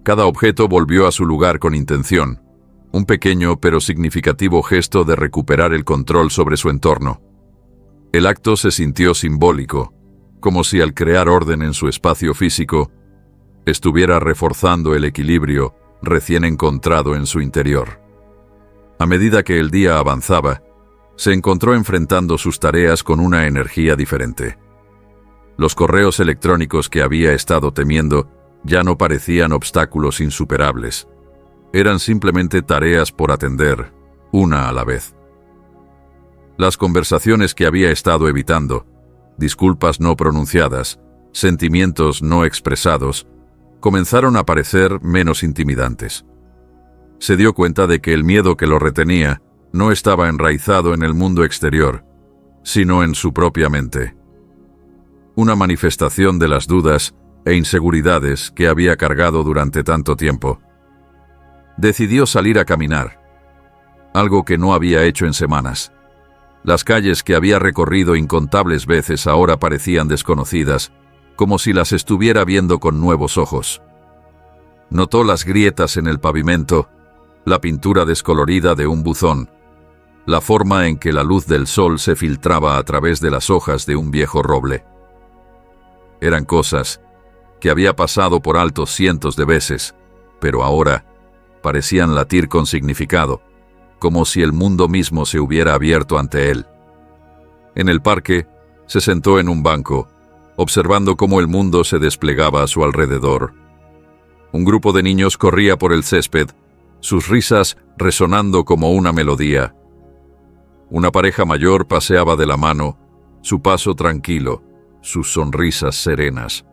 Cada objeto volvió a su lugar con intención, un pequeño pero significativo gesto de recuperar el control sobre su entorno. El acto se sintió simbólico, como si al crear orden en su espacio físico, estuviera reforzando el equilibrio recién encontrado en su interior. A medida que el día avanzaba, se encontró enfrentando sus tareas con una energía diferente. Los correos electrónicos que había estado temiendo ya no parecían obstáculos insuperables. Eran simplemente tareas por atender, una a la vez. Las conversaciones que había estado evitando, disculpas no pronunciadas, sentimientos no expresados, comenzaron a parecer menos intimidantes. Se dio cuenta de que el miedo que lo retenía no estaba enraizado en el mundo exterior, sino en su propia mente. Una manifestación de las dudas e inseguridades que había cargado durante tanto tiempo. Decidió salir a caminar, algo que no había hecho en semanas. Las calles que había recorrido incontables veces ahora parecían desconocidas, como si las estuviera viendo con nuevos ojos. Notó las grietas en el pavimento, la pintura descolorida de un buzón, la forma en que la luz del sol se filtraba a través de las hojas de un viejo roble. Eran cosas que había pasado por alto cientos de veces, pero ahora parecían latir con significado, como si el mundo mismo se hubiera abierto ante él. En el parque, se sentó en un banco, observando cómo el mundo se desplegaba a su alrededor. Un grupo de niños corría por el césped, sus risas resonando como una melodía. Una pareja mayor paseaba de la mano, su paso tranquilo, sus sonrisas serenas.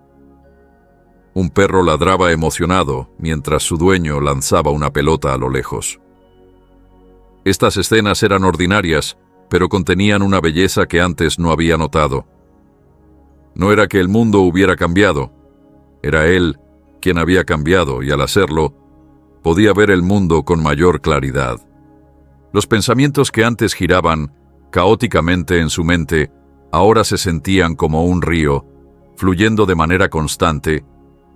Un perro ladraba emocionado mientras su dueño lanzaba una pelota a lo lejos. Estas escenas eran ordinarias, pero contenían una belleza que antes no había notado. No era que el mundo hubiera cambiado, era él quien había cambiado y al hacerlo, podía ver el mundo con mayor claridad. Los pensamientos que antes giraban caóticamente en su mente, ahora se sentían como un río, fluyendo de manera constante,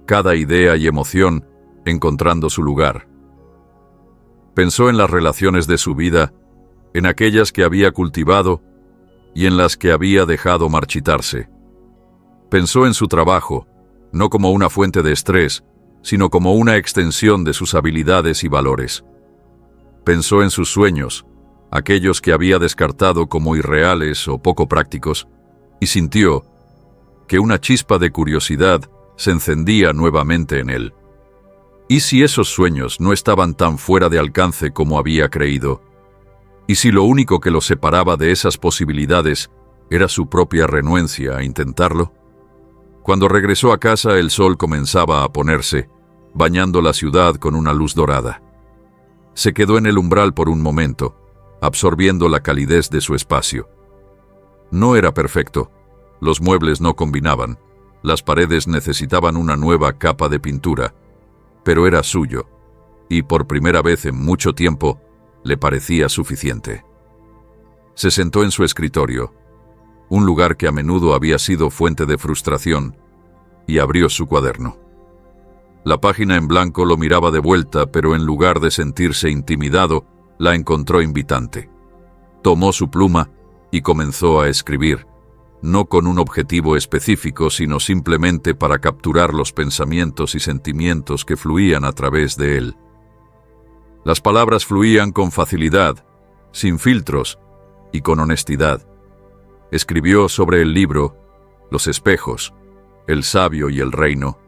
cada idea y emoción encontrando su lugar. Pensó en las relaciones de su vida, en aquellas que había cultivado y en las que había dejado marchitarse. Pensó en su trabajo, no como una fuente de estrés, sino como una extensión de sus habilidades y valores. Pensó en sus sueños, aquellos que había descartado como irreales o poco prácticos, y sintió que una chispa de curiosidad se encendía nuevamente en él. ¿Y si esos sueños no estaban tan fuera de alcance como había creído? ¿Y si lo único que lo separaba de esas posibilidades era su propia renuencia a intentarlo? Cuando regresó a casa, el sol comenzaba a ponerse, bañando la ciudad con una luz dorada. Se quedó en el umbral por un momento, absorbiendo la calidez de su espacio. No era perfecto, los muebles no combinaban, las paredes necesitaban una nueva capa de pintura, pero era suyo, y por primera vez en mucho tiempo le parecía suficiente. Se sentó en su escritorio, un lugar que a menudo había sido fuente de frustración, y abrió su cuaderno. La página en blanco lo miraba de vuelta, pero en lugar de sentirse intimidado, la encontró invitante. Tomó su pluma y comenzó a escribir, no con un objetivo específico, sino simplemente para capturar los pensamientos y sentimientos que fluían a través de él. Las palabras fluían con facilidad, sin filtros y con honestidad. Escribió sobre el libro, los espejos, el sabio y el reino.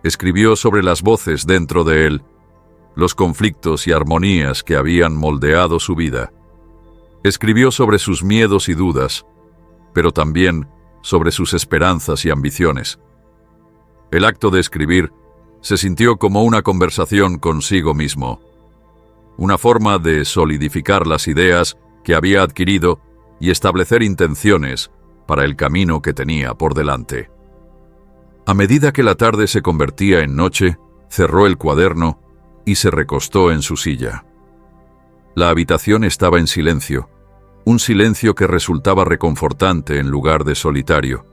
Escribió sobre las voces dentro de él, los conflictos y armonías que habían moldeado su vida. Escribió sobre sus miedos y dudas, pero también sobre sus esperanzas y ambiciones. El acto de escribir se sintió como una conversación consigo mismo, una forma de solidificar las ideas que había adquirido y establecer intenciones para el camino que tenía por delante. A medida que la tarde se convertía en noche, cerró el cuaderno y se recostó en su silla. La habitación estaba en silencio, un silencio que resultaba reconfortante en lugar de solitario.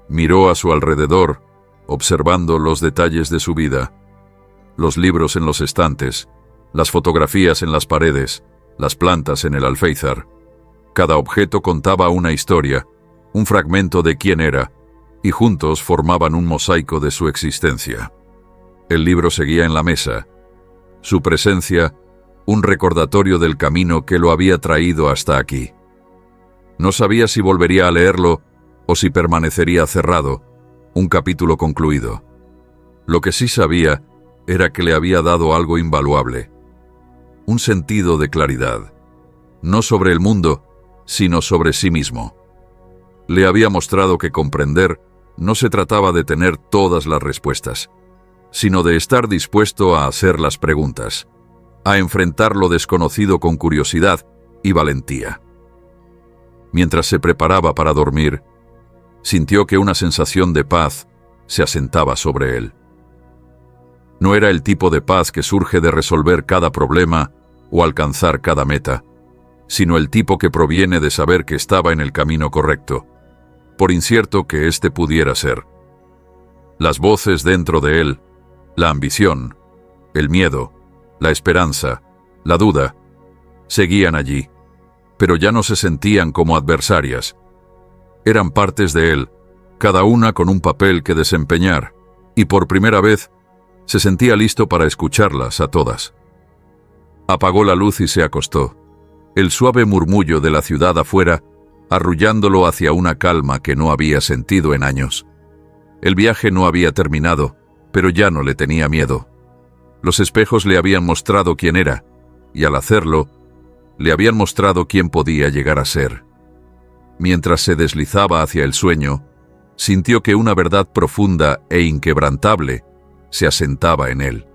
Miró a su alrededor, observando los detalles de su vida, los libros en los estantes, las fotografías en las paredes, las plantas en el alféizar. Cada objeto contaba una historia, un fragmento de quién era, y juntos formaban un mosaico de su existencia. El libro seguía en la mesa, su presencia, un recordatorio del camino que lo había traído hasta aquí. No sabía si volvería a leerlo o si permanecería cerrado, un capítulo concluido. Lo que sí sabía era que le había dado algo invaluable, un sentido de claridad, no sobre el mundo, sino sobre sí mismo. Le había mostrado que comprender no se trataba de tener todas las respuestas, sino de estar dispuesto a hacer las preguntas, a enfrentar lo desconocido con curiosidad y valentía. Mientras se preparaba para dormir, sintió que una sensación de paz se asentaba sobre él. No era el tipo de paz que surge de resolver cada problema o alcanzar cada meta, sino el tipo que proviene de saber que estaba en el camino correcto, por incierto que éste pudiera ser. Las voces dentro de él, la ambición, el miedo, la esperanza, la duda, seguían allí, pero ya no se sentían como adversarias. Eran partes de él, cada una con un papel que desempeñar, y por primera vez se sentía listo para escucharlas a todas. Apagó la luz y se acostó, el suave murmullo de la ciudad afuera arrullándolo hacia una calma que no había sentido en años. El viaje no había terminado, pero ya no le tenía miedo. Los espejos le habían mostrado quién era, y al hacerlo, le habían mostrado quién podía llegar a ser. Mientras se deslizaba hacia el sueño, sintió que una verdad profunda e inquebrantable se asentaba en él.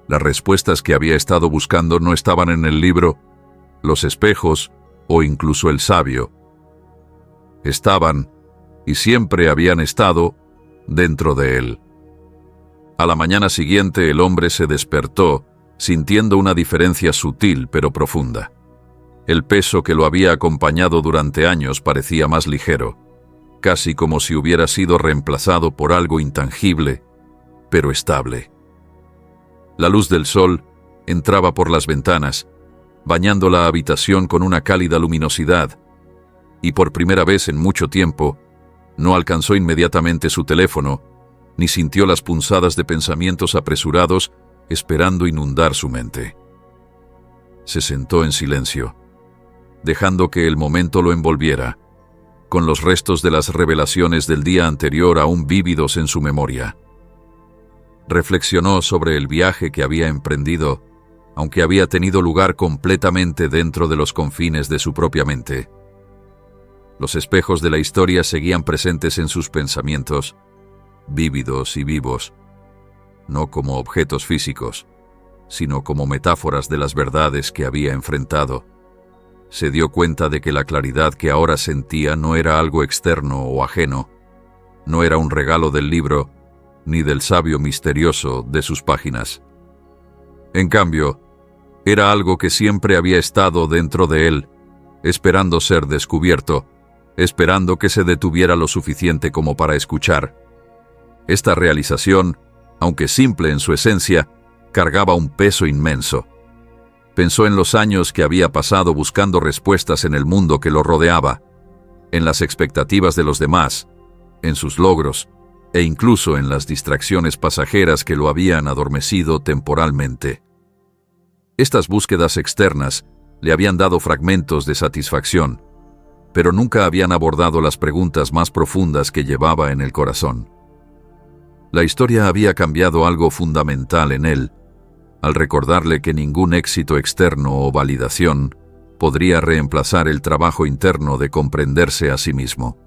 Las respuestas que había estado buscando no estaban en el libro, los espejos o incluso el sabio. Estaban, y siempre habían estado, dentro de él. A la mañana siguiente el hombre se despertó, sintiendo una diferencia sutil pero profunda. El peso que lo había acompañado durante años parecía más ligero, casi como si hubiera sido reemplazado por algo intangible, pero estable. La luz del sol entraba por las ventanas, bañando la habitación con una cálida luminosidad, y por primera vez en mucho tiempo, no alcanzó inmediatamente su teléfono, ni sintió las punzadas de pensamientos apresurados esperando inundar su mente. Se sentó en silencio, dejando que el momento lo envolviera, con los restos de las revelaciones del día anterior aún vívidos en su memoria. Reflexionó sobre el viaje que había emprendido, aunque había tenido lugar completamente dentro de los confines de su propia mente. Los espejos de la historia seguían presentes en sus pensamientos, vívidos y vivos, no como objetos físicos, sino como metáforas de las verdades que había enfrentado. Se dio cuenta de que la claridad que ahora sentía no era algo externo o ajeno, no era un regalo del libro, ni del sabio misterioso de sus páginas. En cambio, era algo que siempre había estado dentro de él, esperando ser descubierto, esperando que se detuviera lo suficiente como para escuchar. Esta realización, aunque simple en su esencia, cargaba un peso inmenso. Pensó en los años que había pasado buscando respuestas en el mundo que lo rodeaba, en las expectativas de los demás, en sus logros, e incluso en las distracciones pasajeras que lo habían adormecido temporalmente. Estas búsquedas externas le habían dado fragmentos de satisfacción, pero nunca habían abordado las preguntas más profundas que llevaba en el corazón. La historia había cambiado algo fundamental en él, al recordarle que ningún éxito externo o validación podría reemplazar el trabajo interno de comprenderse a sí mismo.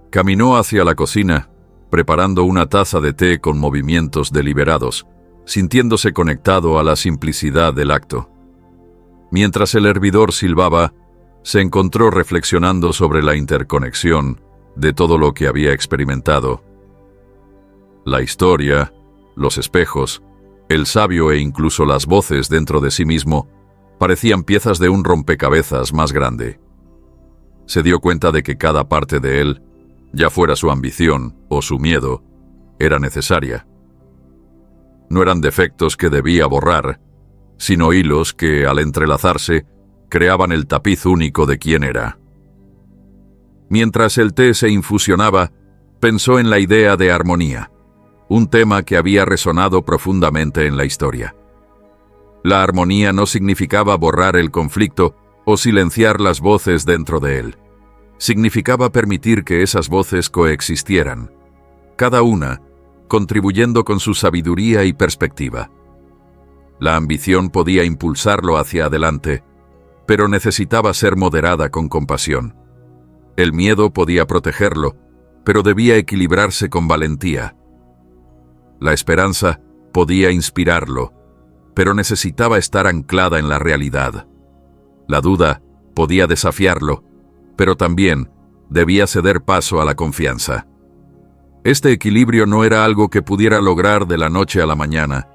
Caminó hacia la cocina, preparando una taza de té con movimientos deliberados, sintiéndose conectado a la simplicidad del acto. Mientras el hervidor silbaba, se encontró reflexionando sobre la interconexión de todo lo que había experimentado. La historia, los espejos, el sabio e incluso las voces dentro de sí mismo parecían piezas de un rompecabezas más grande. Se dio cuenta de que cada parte de él, ya fuera su ambición o su miedo, era necesaria. No eran defectos que debía borrar, sino hilos que, al entrelazarse, creaban el tapiz único de quién era. Mientras el té se infusionaba, pensó en la idea de armonía, un tema que había resonado profundamente en la historia. La armonía no significaba borrar el conflicto o silenciar las voces dentro de él. Significaba permitir que esas voces coexistieran, cada una contribuyendo con su sabiduría y perspectiva. La ambición podía impulsarlo hacia adelante, pero necesitaba ser moderada con compasión. El miedo podía protegerlo, pero debía equilibrarse con valentía. La esperanza podía inspirarlo, pero necesitaba estar anclada en la realidad. La duda podía desafiarlo, pero también debía ceder paso a la confianza. Este equilibrio no era algo que pudiera lograr de la noche a la mañana,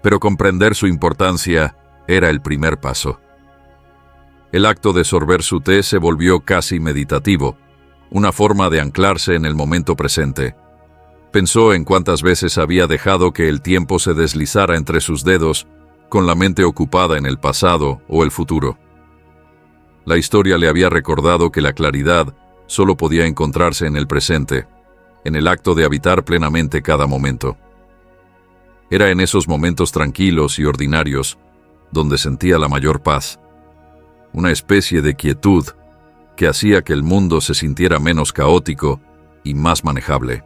pero comprender su importancia era el primer paso. El acto de sorber su té se volvió casi meditativo, una forma de anclarse en el momento presente. Pensó en cuántas veces había dejado que el tiempo se deslizara entre sus dedos, con la mente ocupada en el pasado o el futuro. La historia le había recordado que la claridad solo podía encontrarse en el presente, en el acto de habitar plenamente cada momento. Era en esos momentos tranquilos y ordinarios donde sentía la mayor paz, una especie de quietud que hacía que el mundo se sintiera menos caótico y más manejable.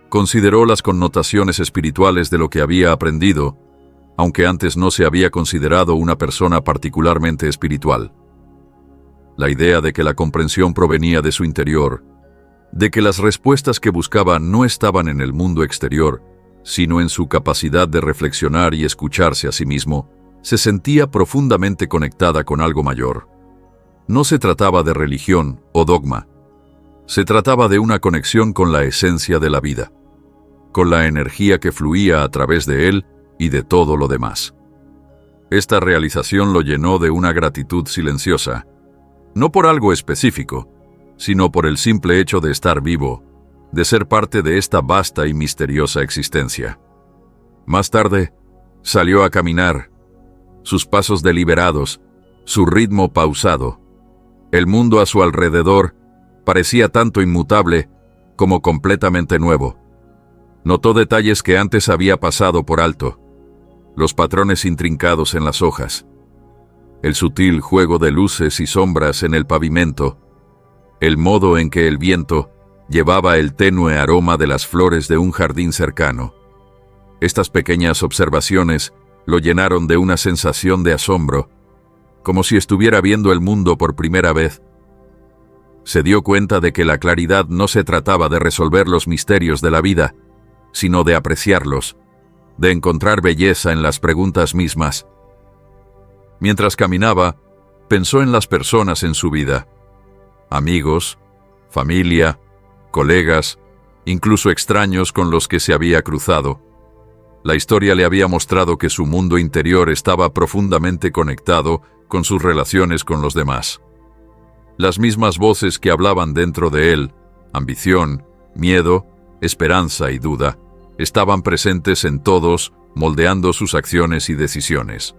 Consideró las connotaciones espirituales de lo que había aprendido, aunque antes no se había considerado una persona particularmente espiritual. La idea de que la comprensión provenía de su interior, de que las respuestas que buscaba no estaban en el mundo exterior, sino en su capacidad de reflexionar y escucharse a sí mismo, se sentía profundamente conectada con algo mayor. No se trataba de religión o dogma. Se trataba de una conexión con la esencia de la vida, con la energía que fluía a través de él y de todo lo demás. Esta realización lo llenó de una gratitud silenciosa, no por algo específico, sino por el simple hecho de estar vivo, de ser parte de esta vasta y misteriosa existencia. Más tarde, salió a caminar, sus pasos deliberados, su ritmo pausado. El mundo a su alrededor parecía tanto inmutable como completamente nuevo. Notó detalles que antes había pasado por alto, los patrones intrincados en las hojas, el sutil juego de luces y sombras en el pavimento, el modo en que el viento llevaba el tenue aroma de las flores de un jardín cercano. Estas pequeñas observaciones lo llenaron de una sensación de asombro, como si estuviera viendo el mundo por primera vez. Se dio cuenta de que la claridad no se trataba de resolver los misterios de la vida, sino de apreciarlos, de encontrar belleza en las preguntas mismas. Mientras caminaba, pensó en las personas en su vida, amigos, familia, colegas, incluso extraños con los que se había cruzado. La historia le había mostrado que su mundo interior estaba profundamente conectado con sus relaciones con los demás. Las mismas voces que hablaban dentro de él, ambición, miedo, esperanza y duda, estaban presentes en todos, moldeando sus acciones y decisiones.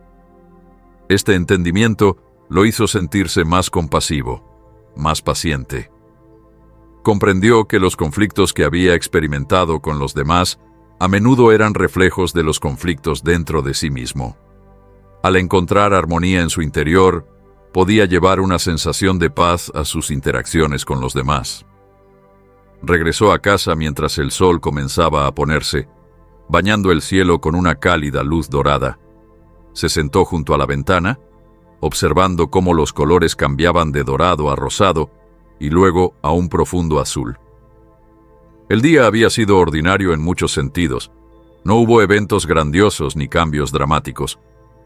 Este entendimiento lo hizo sentirse más compasivo, más paciente. Comprendió que los conflictos que había experimentado con los demás a menudo eran reflejos de los conflictos dentro de sí mismo. Al encontrar armonía en su interior, podía llevar una sensación de paz a sus interacciones con los demás. Regresó a casa mientras el sol comenzaba a ponerse, bañando el cielo con una cálida luz dorada. Se sentó junto a la ventana, observando cómo los colores cambiaban de dorado a rosado y luego a un profundo azul. El día había sido ordinario en muchos sentidos. No hubo eventos grandiosos ni cambios dramáticos,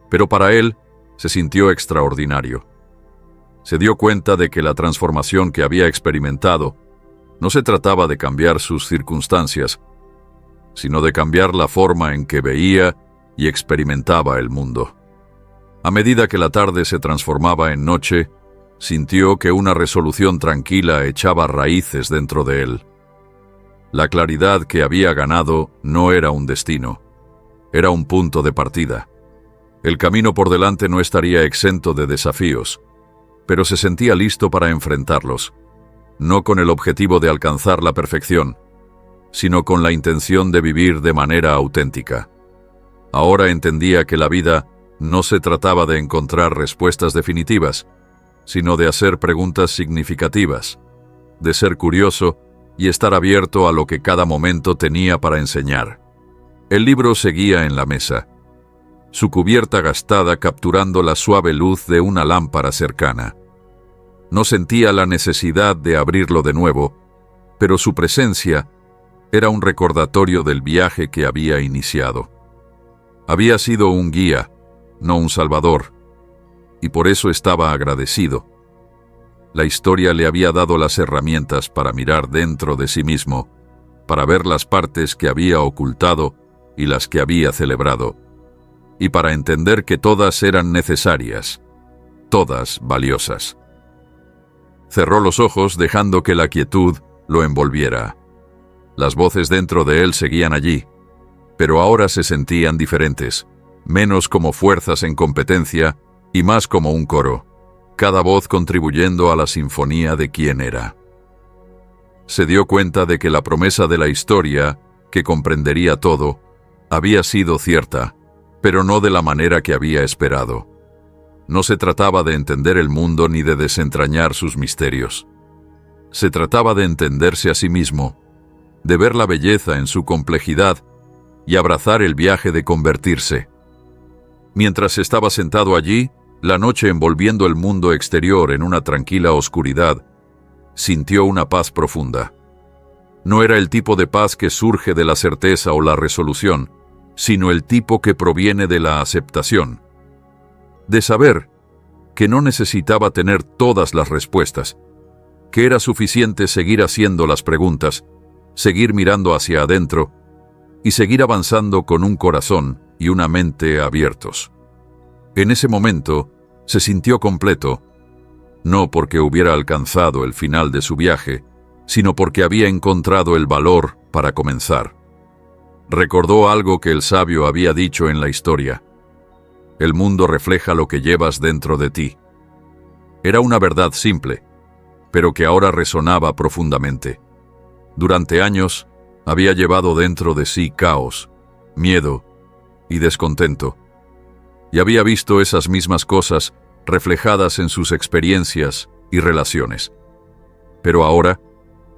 pero para él se sintió extraordinario. Se dio cuenta de que la transformación que había experimentado no se trataba de cambiar sus circunstancias, sino de cambiar la forma en que veía y experimentaba el mundo. A medida que la tarde se transformaba en noche, sintió que una resolución tranquila echaba raíces dentro de él. La claridad que había ganado no era un destino, era un punto de partida. El camino por delante no estaría exento de desafíos, pero se sentía listo para enfrentarlos, no con el objetivo de alcanzar la perfección, sino con la intención de vivir de manera auténtica. Ahora entendía que la vida no se trataba de encontrar respuestas definitivas, sino de hacer preguntas significativas, de ser curioso y estar abierto a lo que cada momento tenía para enseñar. El libro seguía en la mesa, su cubierta gastada capturando la suave luz de una lámpara cercana. No sentía la necesidad de abrirlo de nuevo, pero su presencia era un recordatorio del viaje que había iniciado. Había sido un guía, no un salvador, y por eso estaba agradecido. La historia le había dado las herramientas para mirar dentro de sí mismo, para ver las partes que había ocultado y las que había celebrado, y para entender que todas eran necesarias, todas valiosas. Cerró los ojos dejando que la quietud lo envolviera. Las voces dentro de él seguían allí, pero ahora se sentían diferentes, menos como fuerzas en competencia y más como un coro, cada voz contribuyendo a la sinfonía de quién era. Se dio cuenta de que la promesa de la historia, que comprendería todo, había sido cierta, pero no de la manera que había esperado. No se trataba de entender el mundo ni de desentrañar sus misterios. Se trataba de entenderse a sí mismo, de ver la belleza en su complejidad y abrazar el viaje de convertirse. Mientras estaba sentado allí, la noche envolviendo el mundo exterior en una tranquila oscuridad, sintió una paz profunda. No era el tipo de paz que surge de la certeza o la resolución, sino el tipo que proviene de la aceptación. De saber que no necesitaba tener todas las respuestas, que era suficiente seguir haciendo las preguntas, seguir mirando hacia adentro y seguir avanzando con un corazón y una mente abiertos. En ese momento se sintió completo, no porque hubiera alcanzado el final de su viaje, sino porque había encontrado el valor para comenzar. Recordó algo que el sabio había dicho en la historia: el mundo refleja lo que llevas dentro de ti. Era una verdad simple, pero que ahora resonaba profundamente. Durante años había llevado dentro de sí caos, miedo y descontento, y había visto esas mismas cosas reflejadas en sus experiencias y relaciones. Pero ahora,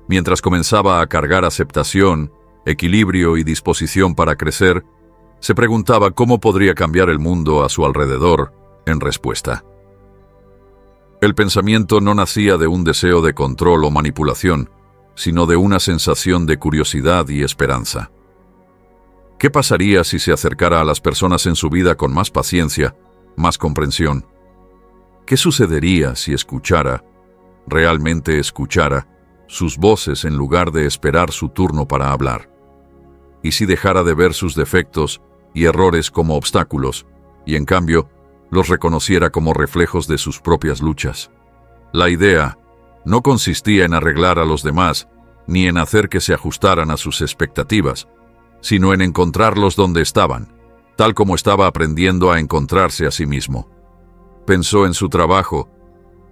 mientras comenzaba a cargar aceptación, equilibrio y disposición para crecer, se preguntaba cómo podría cambiar el mundo a su alrededor en respuesta. El pensamiento no nacía de un deseo de control o manipulación, sino de una sensación de curiosidad y esperanza. ¿Qué pasaría si se acercara a las personas en su vida con más paciencia, más comprensión? ¿Qué sucedería si escuchara, realmente escuchara, sus voces en lugar de esperar su turno para hablar? ¿Y si dejara de ver sus defectos y errores como obstáculos, y en cambio los reconociera como reflejos de sus propias luchas? La idea no consistía en arreglar a los demás, ni en hacer que se ajustaran a sus expectativas, sino en encontrarlos donde estaban, tal como estaba aprendiendo a encontrarse a sí mismo. Pensó en su trabajo,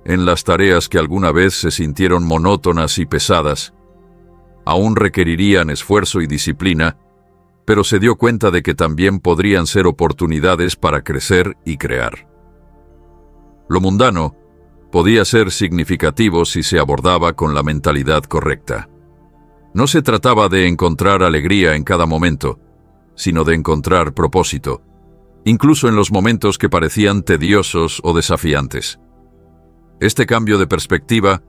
en las tareas que alguna vez se sintieron monótonas y pesadas. Aún requerirían esfuerzo y disciplina, pero se dio cuenta de que también podrían ser oportunidades para crecer y crear. Lo mundano Podía ser significativo si se abordaba con la mentalidad correcta. No se trataba de encontrar alegría en cada momento, sino de encontrar propósito, incluso en los momentos que parecían tediosos o desafiantes. Este cambio de perspectiva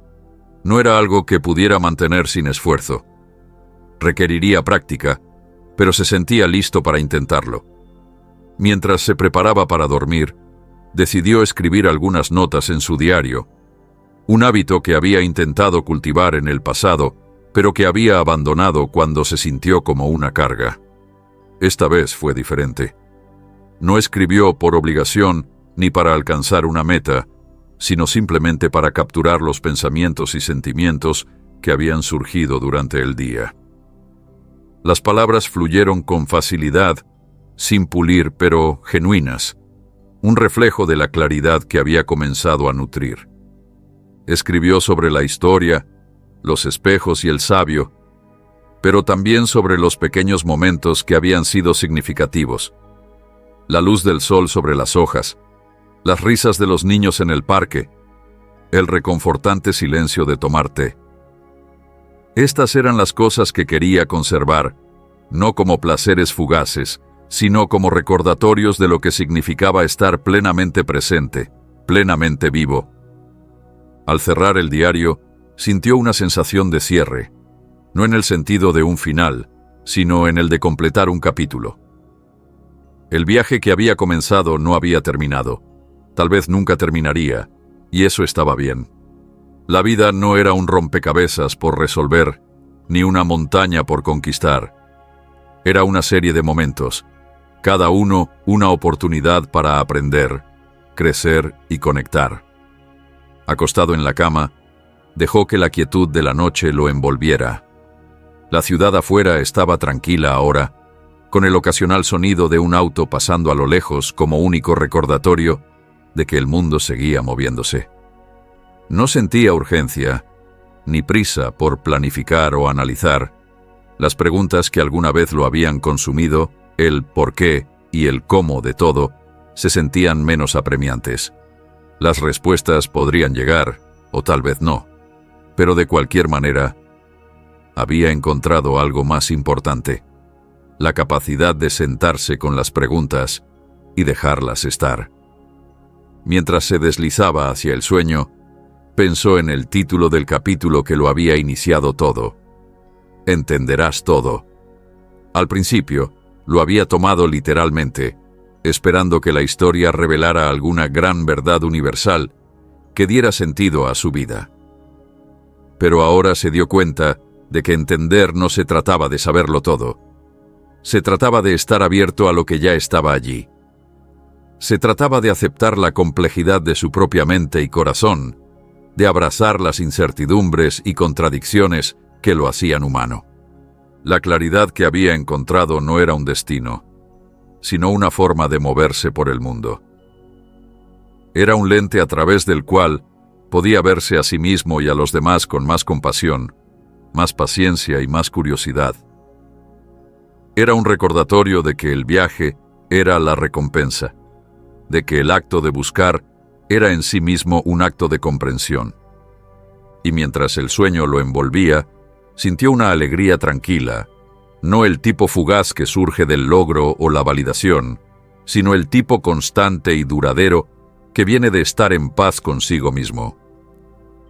no era algo que pudiera mantener sin esfuerzo. Requeriría práctica, pero se sentía listo para intentarlo. Mientras se preparaba para dormir, decidió escribir algunas notas en su diario, un hábito que había intentado cultivar en el pasado, pero que había abandonado cuando se sintió como una carga. Esta vez fue diferente. No escribió por obligación ni para alcanzar una meta, sino simplemente para capturar los pensamientos y sentimientos que habían surgido durante el día. Las palabras fluyeron con facilidad, sin pulir, pero genuinas, un reflejo de la claridad que había comenzado a nutrir. Escribió sobre la historia, los espejos y el sabio, pero también sobre los pequeños momentos que habían sido significativos. La luz del sol sobre las hojas, las risas de los niños en el parque, el reconfortante silencio de tomar té. Estas eran las cosas que quería conservar, no como placeres fugaces, sino como recordatorios de lo que significaba estar plenamente presente, plenamente vivo. Al cerrar el diario, sintió una sensación de cierre, no en el sentido de un final, sino en el de completar un capítulo. El viaje que había comenzado no había terminado, tal vez nunca terminaría, y eso estaba bien. La vida no era un rompecabezas por resolver, ni una montaña por conquistar. Era una serie de momentos, cada uno una oportunidad para aprender, crecer y conectar. Acostado en la cama, dejó que la quietud de la noche lo envolviera. La ciudad afuera estaba tranquila ahora, con el ocasional sonido de un auto pasando a lo lejos como único recordatorio de que el mundo seguía moviéndose. No sentía urgencia, ni prisa por planificar o analizar. Las preguntas que alguna vez lo habían consumido, el por qué y el cómo de todo, se sentían menos apremiantes. Las respuestas podrían llegar, o tal vez no, pero de cualquier manera, había encontrado algo más importante: la capacidad de sentarse con las preguntas y dejarlas estar. Mientras se deslizaba hacia el sueño, pensó en el título del capítulo que lo había iniciado todo. Entenderás todo. Al principio, lo había tomado literalmente, esperando que la historia revelara alguna gran verdad universal que diera sentido a su vida. Pero ahora se dio cuenta de que entender no se trataba de saberlo todo. Se trataba de estar abierto a lo que ya estaba allí. Se trataba de aceptar la complejidad de su propia mente y corazón, de abrazar las incertidumbres y contradicciones que lo hacían humano. La claridad que había encontrado no era un destino, sino una forma de moverse por el mundo. Era un lente a través del cual podía verse a sí mismo y a los demás con más compasión, más paciencia y más curiosidad. Era un recordatorio de que el viaje era la recompensa, de que el acto de buscar era en sí mismo un acto de comprensión. Y mientras el sueño lo envolvía, sintió una alegría tranquila, no el tipo fugaz que surge del logro o la validación, sino el tipo constante y duradero que viene de estar en paz consigo mismo.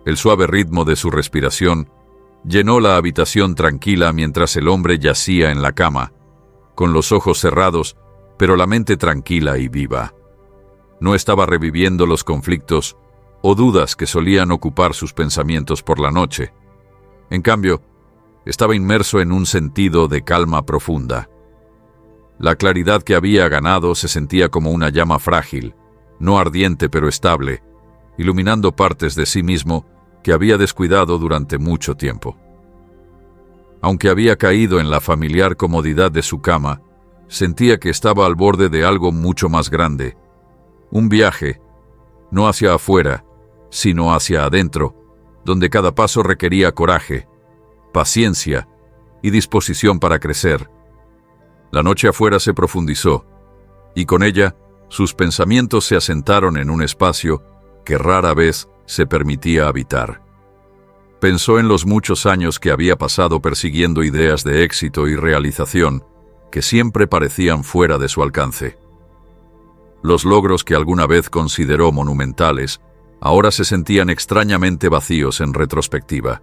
El suave ritmo de su respiración llenó la habitación tranquila mientras el hombre yacía en la cama, con los ojos cerrados, pero la mente tranquila y viva. No estaba reviviendo los conflictos o dudas que solían ocupar sus pensamientos por la noche. En cambio, estaba inmerso en un sentido de calma profunda. La claridad que había ganado se sentía como una llama frágil, no ardiente pero estable, iluminando partes de sí mismo que había descuidado durante mucho tiempo. Aunque había caído en la familiar comodidad de su cama, sentía que estaba al borde de algo mucho más grande. Un viaje, no hacia afuera, sino hacia adentro, donde cada paso requería coraje, paciencia y disposición para crecer. La noche afuera se profundizó, y con ella sus pensamientos se asentaron en un espacio que rara vez se permitía habitar. Pensó en los muchos años que había pasado persiguiendo ideas de éxito y realización que siempre parecían fuera de su alcance. Los logros que alguna vez consideró monumentales ahora se sentían extrañamente vacíos en retrospectiva.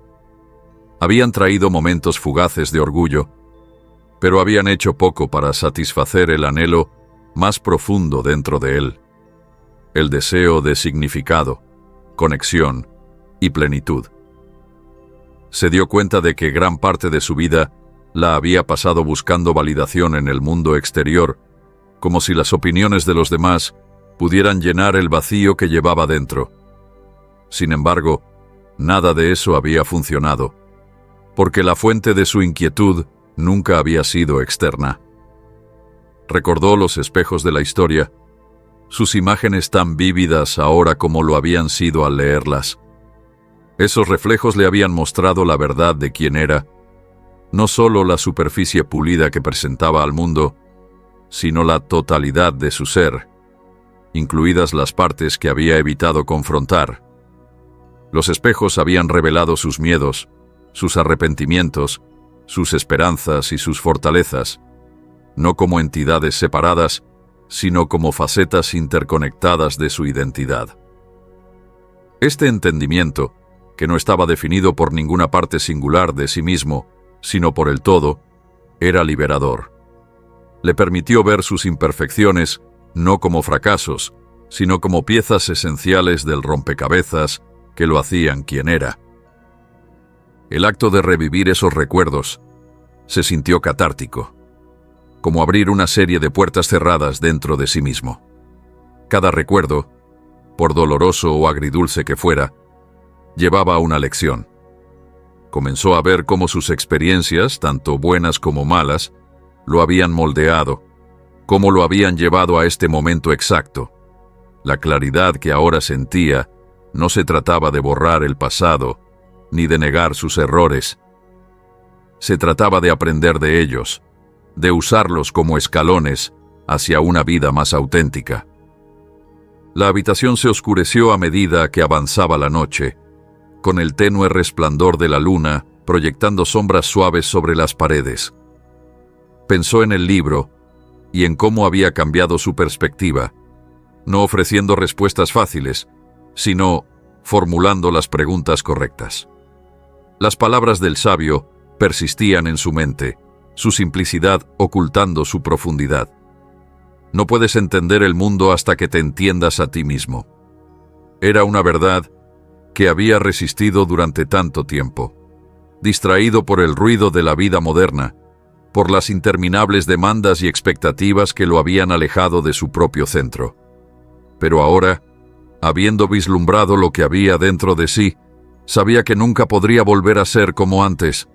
Habían traído momentos fugaces de orgullo, pero habían hecho poco para satisfacer el anhelo más profundo dentro de él, el deseo de significado, conexión y plenitud. Se dio cuenta de que gran parte de su vida la había pasado buscando validación en el mundo exterior, como si las opiniones de los demás pudieran llenar el vacío que llevaba dentro. Sin embargo, nada de eso había funcionado, porque la fuente de su inquietud nunca había sido externa. Recordó los espejos de la historia, sus imágenes tan vívidas ahora como lo habían sido al leerlas. Esos reflejos le habían mostrado la verdad de quién era, no solo la superficie pulida que presentaba al mundo, sino la totalidad de su ser, incluidas las partes que había evitado confrontar. Los espejos habían revelado sus miedos, sus arrepentimientos, sus esperanzas y sus fortalezas, no como entidades separadas, sino como facetas interconectadas de su identidad. Este entendimiento, que no estaba definido por ninguna parte singular de sí mismo, sino por el todo, era liberador. Le permitió ver sus imperfecciones no como fracasos, sino como piezas esenciales del rompecabezas que lo hacían quien era. El acto de revivir esos recuerdos se sintió catártico, como abrir una serie de puertas cerradas dentro de sí mismo. Cada recuerdo, por doloroso o agridulce que fuera, llevaba una lección. Comenzó a ver cómo sus experiencias, tanto buenas como malas, lo habían moldeado, cómo lo habían llevado a este momento exacto. La claridad que ahora sentía no se trataba de borrar el pasado, ni de negar sus errores. Se trataba de aprender de ellos, de usarlos como escalones hacia una vida más auténtica. La habitación se oscureció a medida que avanzaba la noche, con el tenue resplandor de la luna proyectando sombras suaves sobre las paredes. Pensó en el libro y en cómo había cambiado su perspectiva, no ofreciendo respuestas fáciles, sino formulando las preguntas correctas. Las palabras del sabio persistían en su mente, su simplicidad ocultando su profundidad. No puedes entender el mundo hasta que te entiendas a ti mismo. Era una verdad que había resistido durante tanto tiempo, distraído por el ruido de la vida moderna, por las interminables demandas y expectativas que lo habían alejado de su propio centro. Pero ahora, habiendo vislumbrado lo que había dentro de sí, sabía que nunca podría volver a ser como antes.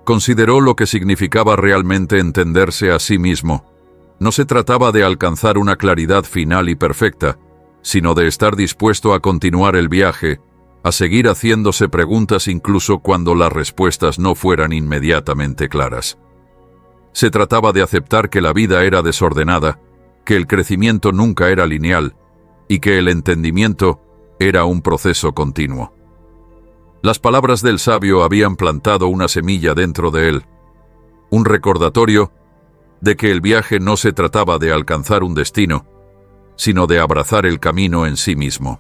Consideró lo que significaba realmente entenderse a sí mismo. No se trataba de alcanzar una claridad final y perfecta, sino de estar dispuesto a continuar el viaje, a seguir haciéndose preguntas incluso cuando las respuestas no fueran inmediatamente claras. Se trataba de aceptar que la vida era desordenada, que el crecimiento nunca era lineal y que el entendimiento era un proceso continuo. Las palabras del sabio habían plantado una semilla dentro de él, un recordatorio de que el viaje no se trataba de alcanzar un destino, sino de abrazar el camino en sí mismo.